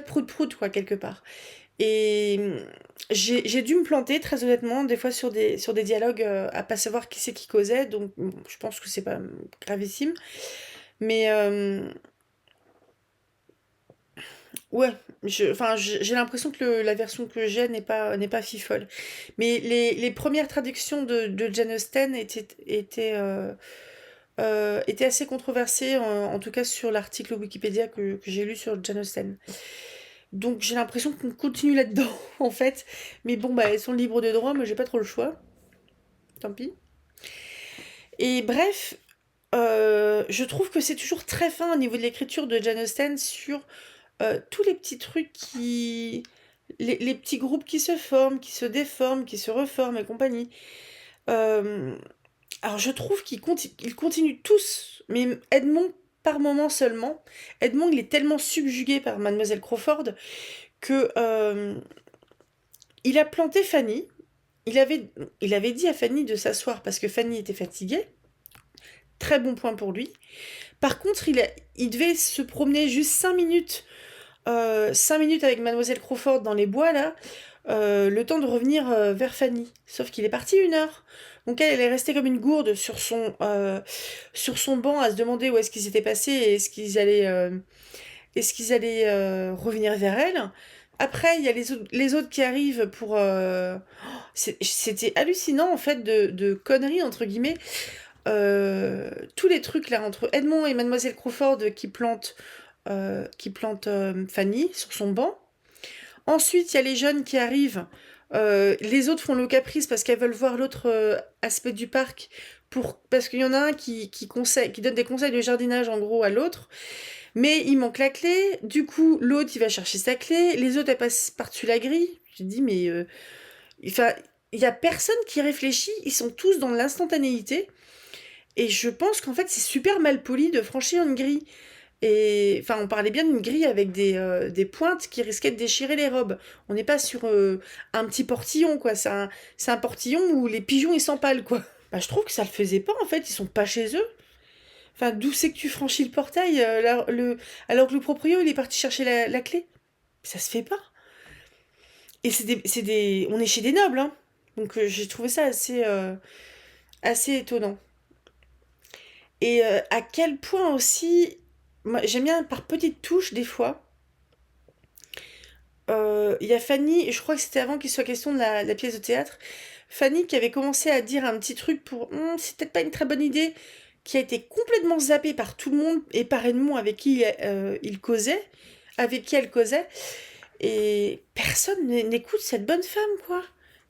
S1: prout-prout, quoi, quelque part. Et j'ai dû me planter, très honnêtement, des fois sur des dialogues à pas savoir qui c'est qui causait, donc bon, je pense que c'est pas gravissime. Mais ouais, enfin, j'ai l'impression que la version que j'ai n'est pas fifole. Mais les premières traductions de Jane Austen étaient assez controversées, en tout cas sur l'article Wikipédia que j'ai lu sur Jane Austen. Donc j'ai l'impression qu'on continue là-dedans, en fait. Mais bon, bah, elles sont libres de droit, mais j'ai pas trop le choix. Tant pis. Et bref, je trouve que c'est toujours très fin au niveau de l'écriture de Jane Austen sur tous les petits trucs les petits groupes qui se forment, qui se déforment, qui se reforment et compagnie. Euh, alors je trouve qu'ils continuent tous, mais Edmond par moment seulement. Edmond, il est tellement subjugué par Mademoiselle Crawford que il a planté Fanny. Il avait dit à Fanny de s'asseoir parce que Fanny était fatiguée. Très bon point pour lui. Par contre, il devait se promener juste 5 minutes 5 minutes avec Mademoiselle Crawford dans les bois, là, le temps de revenir vers Fanny. Sauf qu'il est parti 1 heure. Donc elle est restée comme une gourde sur son banc à se demander où est-ce qu'ils étaient passés et est-ce qu'ils allaient revenir vers elle. Après, il y a les autres qui arrivent pour... c'était hallucinant, en fait, de conneries, entre guillemets. Tous les trucs, là, entre Edmond et Mademoiselle Crawford qui plante Fanny sur son banc. Ensuite, il y a les jeunes qui arrivent Les autres font le caprice parce qu'elles veulent voir l'autre aspect du parc parce qu'il y en a un qui donne des conseils de jardinage en gros à l'autre, mais il manque la clé. Du coup, l'autre il va chercher sa clé. Les autres elles passent par-dessus la grille. J'ai dit mais enfin, il y a personne qui réfléchit. Ils sont tous dans l'instantanéité. Et je pense qu'en fait c'est super mal poli de franchir une grille. Et enfin, on parlait bien d'une grille avec des pointes qui risquaient de déchirer les robes. On n'est pas sur un petit portillon, quoi. C'est un portillon où les pigeons ils s'empalent, quoi. Bah, je trouve que ça le faisait pas, en fait. Ils sont pas chez eux. Enfin, d'où c'est que tu franchis le portail alors que le proprio il est parti chercher la clé? Ça se fait pas. Et on est chez des nobles, hein. Donc j'ai trouvé ça assez étonnant. Et à quel point aussi, moi, j'aime bien par petites touches des fois. Il y a Fanny, je crois que c'était avant qu'il soit question de la pièce de théâtre, Fanny qui avait commencé à dire un petit truc pour c'est peut-être pas une très bonne idée, qui a été complètement zappée par tout le monde et par Edmond il causait, avec qui elle causait, et personne n'écoute cette bonne femme, quoi.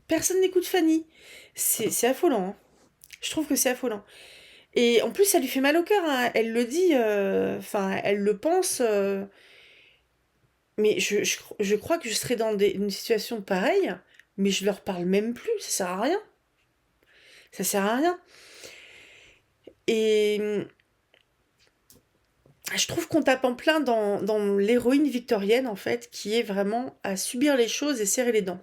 S1: Personne n'écoute Fanny. C'est affolant, hein. Je trouve que c'est affolant. Et en plus, ça lui fait mal au cœur, hein. Elle le dit, enfin, elle le pense. Mais je crois que je serais dans une situation pareille, mais je leur parle même plus, ça sert à rien. Ça sert à rien. Et je trouve qu'on tape en plein dans l'héroïne victorienne, en fait, qui est vraiment à subir les choses et serrer les dents.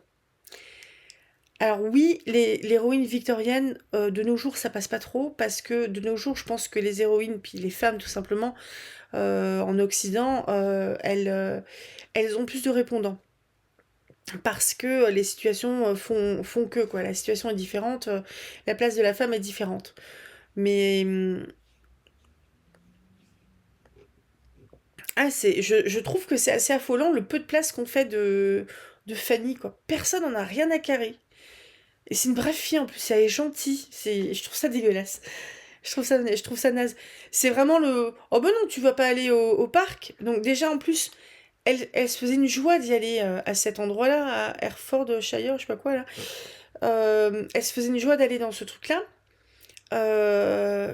S1: Alors oui, l'héroïne victorienne, de nos jours, ça passe pas trop, parce que de nos jours, je pense que les héroïnes, puis les femmes tout simplement, en Occident, elles ont plus de répondants. Parce que les situations font que, quoi. La situation est différente, la place de la femme est différente. Mais je trouve que c'est assez affolant le peu de place qu'on fait de Fanny, quoi. Personne n'en a rien à carrer. Et c'est une brave fille en plus, elle est gentille. Je trouve ça dégueulasse. Je trouve ça naze. C'est vraiment le. Oh ben non, tu vas pas aller au parc. Donc déjà en plus, elle se faisait une joie d'y aller à cet endroit-là, à Herefordshire, je sais pas quoi là. Elle se faisait une joie d'aller dans ce truc-là.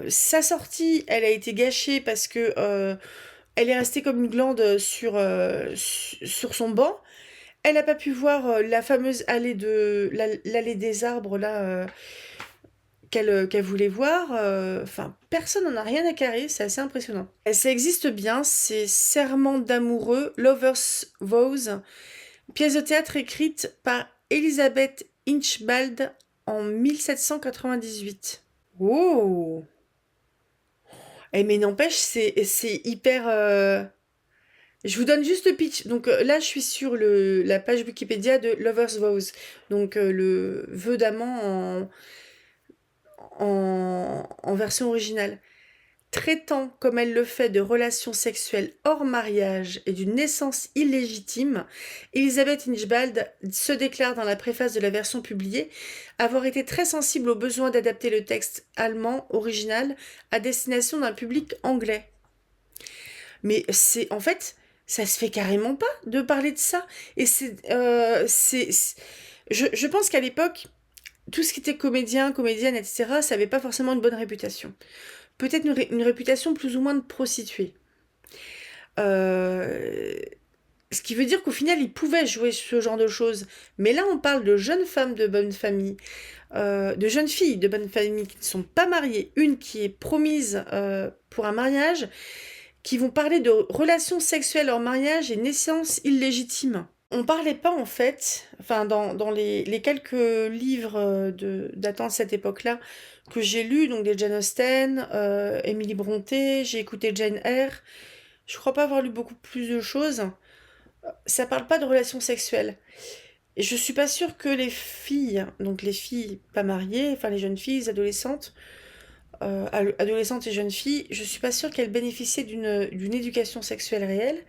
S1: Sa sortie, elle a été gâchée parce que elle est restée comme une glande sur son banc. Elle n'a pas pu voir la fameuse l'allée des arbres là qu'elle voulait voir. Enfin, personne n'en a rien à carrer, c'est assez impressionnant. Et ça existe bien, c'est Serment d'amoureux, Lover's Vows, pièce de théâtre écrite par Elisabeth Inchbald en 1798. Oh! Mais n'empêche, c'est hyper. Je vous donne juste le pitch. Donc là, je suis sur la page Wikipédia de Lover's Vows. Donc le vœu d'amant en version originale. Traitant comme elle le fait de relations sexuelles hors mariage et d'une naissance illégitime, Elisabeth Inchbald se déclare dans la préface de la version publiée avoir été très sensible au besoin d'adapter le texte allemand original à destination d'un public anglais. Mais en fait, ça se fait carrément pas de parler de ça. Et je pense qu'à l'époque, tout ce qui était comédien, comédienne, etc., ça n'avait pas forcément une bonne réputation. Peut-être une réputation plus ou moins de prostituée. Ce qui veut dire qu'au final, ils pouvaient jouer ce genre de choses. Mais là, on parle de jeunes femmes de bonne famille, de jeunes filles de bonne famille qui ne sont pas mariées, une qui est promise pour un mariage, qui vont parler de relations sexuelles hors mariage et naissance illégitime. On parlait pas en fait, enfin dans les quelques livres datant de cette époque-là que j'ai lus, donc des Jane Austen, Emily Brontë, j'ai écouté Jane Eyre, je crois pas avoir lu beaucoup plus de choses. Ça parle pas de relations sexuelles. Et je suis pas sûre que les filles, donc les filles pas mariées, enfin les jeunes filles, adolescentes, adolescentes et jeunes filles, je suis pas sûre qu'elles bénéficiaient d'une éducation sexuelle réelle.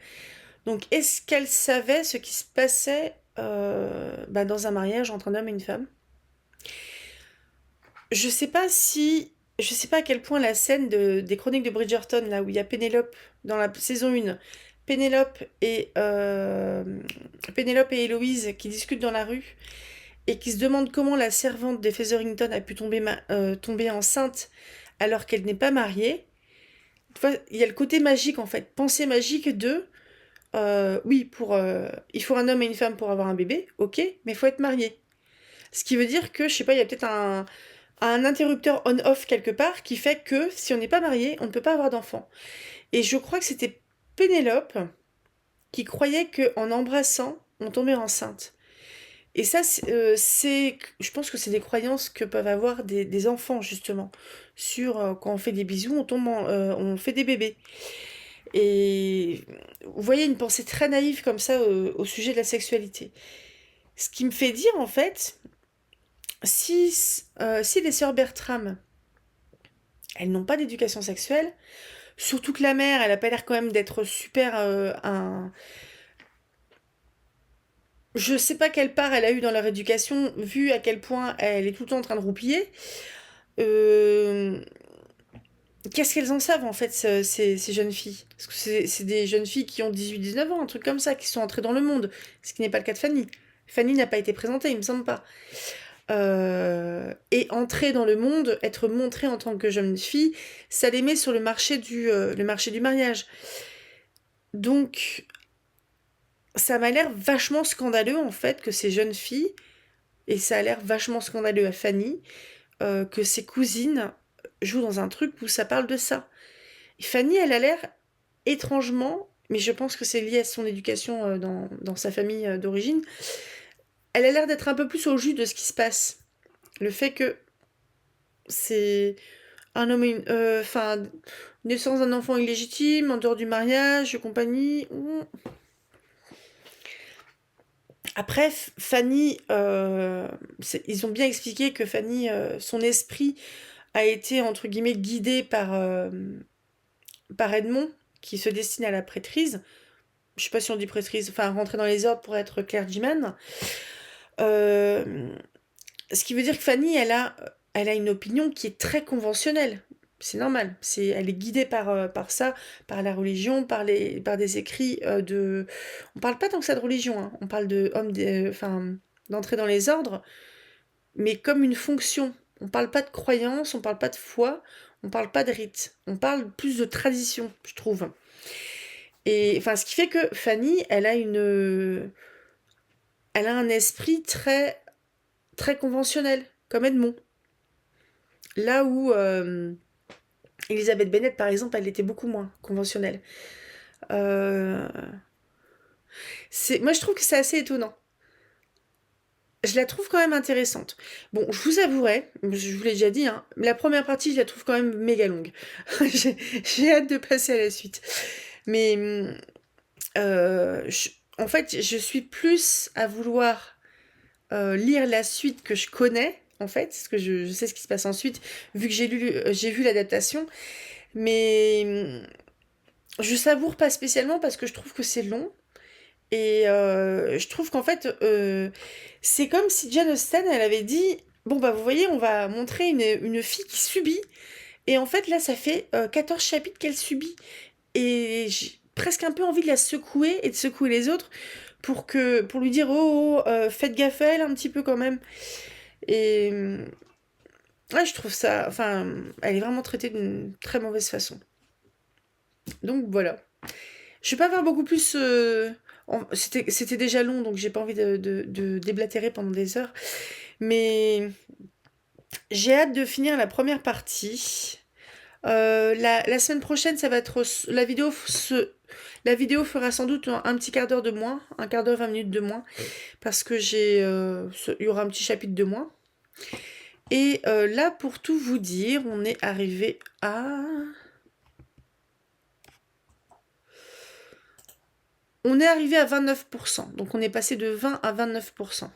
S1: Donc, est-ce qu'elle savait ce qui se passait dans un mariage entre un homme et une femme? Je sais pas à quel point la scène des Chroniques de Bridgerton, là où il y a Pénélope, dans la saison 1, Pénélope et Héloïse qui discutent dans la rue, et qui se demande comment la servante des Featherington a pu tomber enceinte alors qu'elle n'est pas mariée. Tu vois, il y a le côté magique en fait, pensée magique de oui, il faut un homme et une femme pour avoir un bébé, ok, mais il faut être marié. Ce qui veut dire que, je sais pas, il y a peut-être un interrupteur on-off quelque part qui fait que si on n'est pas marié, on ne peut pas avoir d'enfant. Et je crois que c'était Pénélope qui croyait qu'en embrassant, on tombait enceinte. Et ça, je pense que c'est des croyances que peuvent avoir des enfants, justement. Sur quand on fait des bisous, on fait des bébés. Et vous voyez une pensée très naïve comme ça au sujet de la sexualité. Ce qui me fait dire, en fait, si les sœurs Bertram, elles n'ont pas d'éducation sexuelle, surtout que la mère, elle a pas l'air quand même d'être super Je sais pas quelle part elle a eu dans leur éducation, vu à quel point elle est tout le temps en train de roupiller. Euh, Qu'est-ce qu'elles en savent en fait, ces jeunes filles? Parce que c'est des jeunes filles qui ont 18-19 ans, un truc comme ça, qui sont entrées dans le monde. Ce qui n'est pas le cas de Fanny. Fanny n'a pas été présentée, il me semble pas. Et entrer dans le monde, être montrée en tant que jeune fille, ça les met sur le marché du mariage. Donc, ça m'a l'air vachement scandaleux en fait que ces jeunes filles, et ça a l'air vachement scandaleux à Fanny, que ses cousines jouent dans un truc où ça parle de ça. Et Fanny, elle a l'air étrangement, mais je pense que c'est lié à son éducation dans sa famille d'origine, elle a l'air d'être un peu plus au jus de ce qui se passe. Le fait que c'est un homme enfin, naissance d'un enfant illégitime, en dehors du mariage, et compagnie. Après, Fanny, ils ont bien expliqué que Fanny, son esprit a été, entre guillemets, guidé par Edmond, qui se destine à la prêtrise. Je sais pas si on dit prêtrise, enfin, rentrer dans les ordres pour être clergyman. Ce qui veut dire que Fanny, elle a une opinion qui est très conventionnelle. C'est normal. Elle est guidée par ça, par la religion, par des écrits de. On parle pas tant que ça de religion, hein. On parle enfin, d'entrer dans les ordres, mais comme une fonction. On parle pas de croyance, on parle pas de foi, on parle pas de rite. On parle plus de tradition, je trouve. Et enfin, ce qui fait que Fanny, elle a un esprit très, très conventionnel, comme Edmond. Là où Elisabeth Bennet, par exemple, elle était beaucoup moins conventionnelle. Euh, Moi, je trouve que c'est assez étonnant. Je la trouve quand même intéressante. Bon, je vous avouerai, je vous l'ai déjà dit, hein, la première partie, je la trouve quand même méga longue. J'ai hâte de passer à la suite. Mais en fait, je suis plus à vouloir lire la suite que je connais, en fait, parce que je sais ce qui se passe ensuite, vu que j'ai vu l'adaptation. Mais je savoure pas spécialement parce que je trouve que c'est long. Et je trouve qu'en fait, c'est comme si Jane Austen, elle avait dit, bon bah vous voyez, on va montrer une fille qui subit. Et en fait, là, ça fait 14 chapitres qu'elle subit. Et j'ai presque un peu envie de la secouer et de secouer les autres pour lui dire, faites gaffe à elle un petit peu quand même. Et ouais, je trouve ça, enfin, elle est vraiment traitée d'une très mauvaise façon. Donc voilà. Je vais pas faire beaucoup plus. C'était déjà long, donc j'ai pas envie de déblatérer pendant des heures. Mais j'ai hâte de finir la première partie. La semaine prochaine, ça va être. La vidéo fera sans doute un petit quart d'heure de moins, un quart d'heure, 20 minutes de moins, parce que il y aura un petit chapitre de moins. Et là, pour tout vous dire, on est arrivé à. On est arrivé à 29%, donc on est passé de 20 à 29%.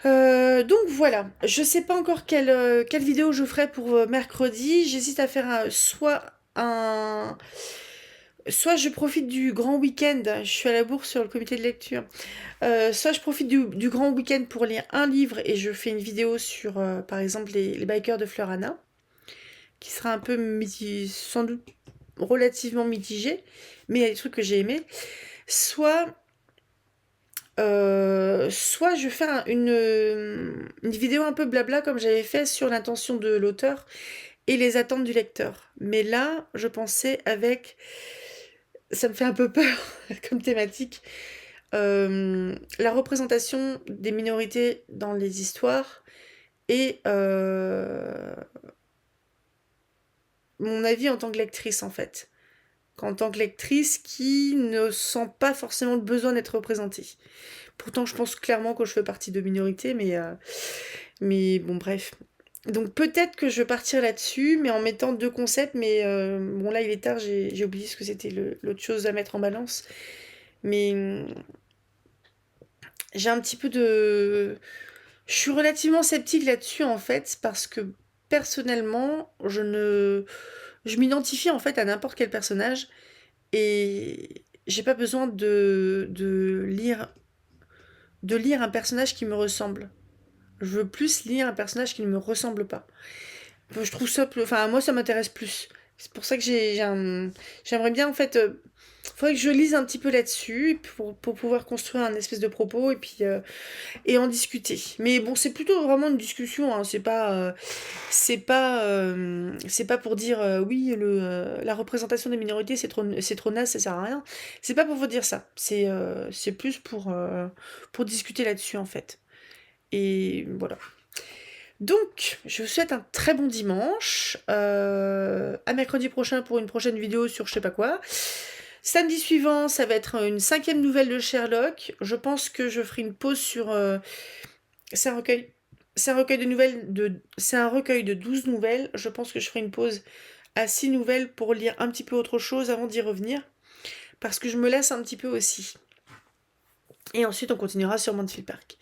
S1: Donc voilà, je sais pas encore quelle vidéo je ferai pour mercredi. J'hésite à faire soit je profite du grand week-end, je suis à la bourse sur le comité de lecture, soit je profite du grand week-end pour lire un livre et je fais une vidéo sur, par exemple, les bikers de Fleurana, qui sera un peu sans doute relativement mitigée, mais il y a des trucs que j'ai aimés. Soit soit je fais une vidéo un peu blabla comme j'avais fait sur l'intention de l'auteur et les attentes du lecteur. Mais là, je pensais avec... Ça me fait un peu peur comme thématique. La représentation des minorités dans les histoires et mon avis en tant que lectrice en fait. En tant que lectrice qui ne sent pas forcément le besoin d'être représentée. Pourtant, je pense clairement que je fais partie de minorité, mais bon, bref. Donc peut-être que je vais partir là-dessus, mais en mettant deux concepts, mais bon là il est tard, j'ai oublié ce que c'était l'autre chose à mettre en balance. Mais j'ai un petit peu de... Je suis relativement sceptique là-dessus en fait, parce que personnellement, je m'identifie en fait à n'importe quel personnage et j'ai pas besoin de lire un personnage qui me ressemble. Je veux plus lire un personnage qui ne me ressemble pas. Je trouve ça plus... Enfin, moi, ça m'intéresse plus. C'est pour ça que j'aimerais bien, en fait... faudrait que je lise un petit peu là-dessus pour pouvoir construire un espèce de propos et en discuter. Mais bon, c'est plutôt vraiment une discussion, hein. C'est pas pour dire oui, la représentation des minorités c'est trop naze, ça sert à rien. C'est pas pour vous dire ça. C'est plus pour discuter là-dessus, en fait. Et voilà. Donc, je vous souhaite un très bon dimanche. À mercredi prochain pour une prochaine vidéo sur je sais pas quoi. Samedi suivant, ça va être une 5e nouvelle de Sherlock. Je pense que je ferai une pause sur... c'est un recueil... C'est un recueil de nouvelles c'est un recueil de 12 nouvelles. Je pense que je ferai une pause à 6 nouvelles pour lire un petit peu autre chose avant d'y revenir. Parce que je me laisse un petit peu aussi. Et ensuite, on continuera sur Mansfield Park.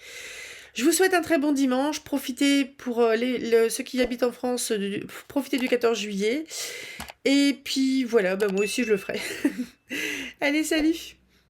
S1: Je vous souhaite un très bon dimanche. Profitez pour ceux qui habitent en France, profitez du 14 juillet. Et puis voilà, bah moi aussi je le ferai. Allez, salut!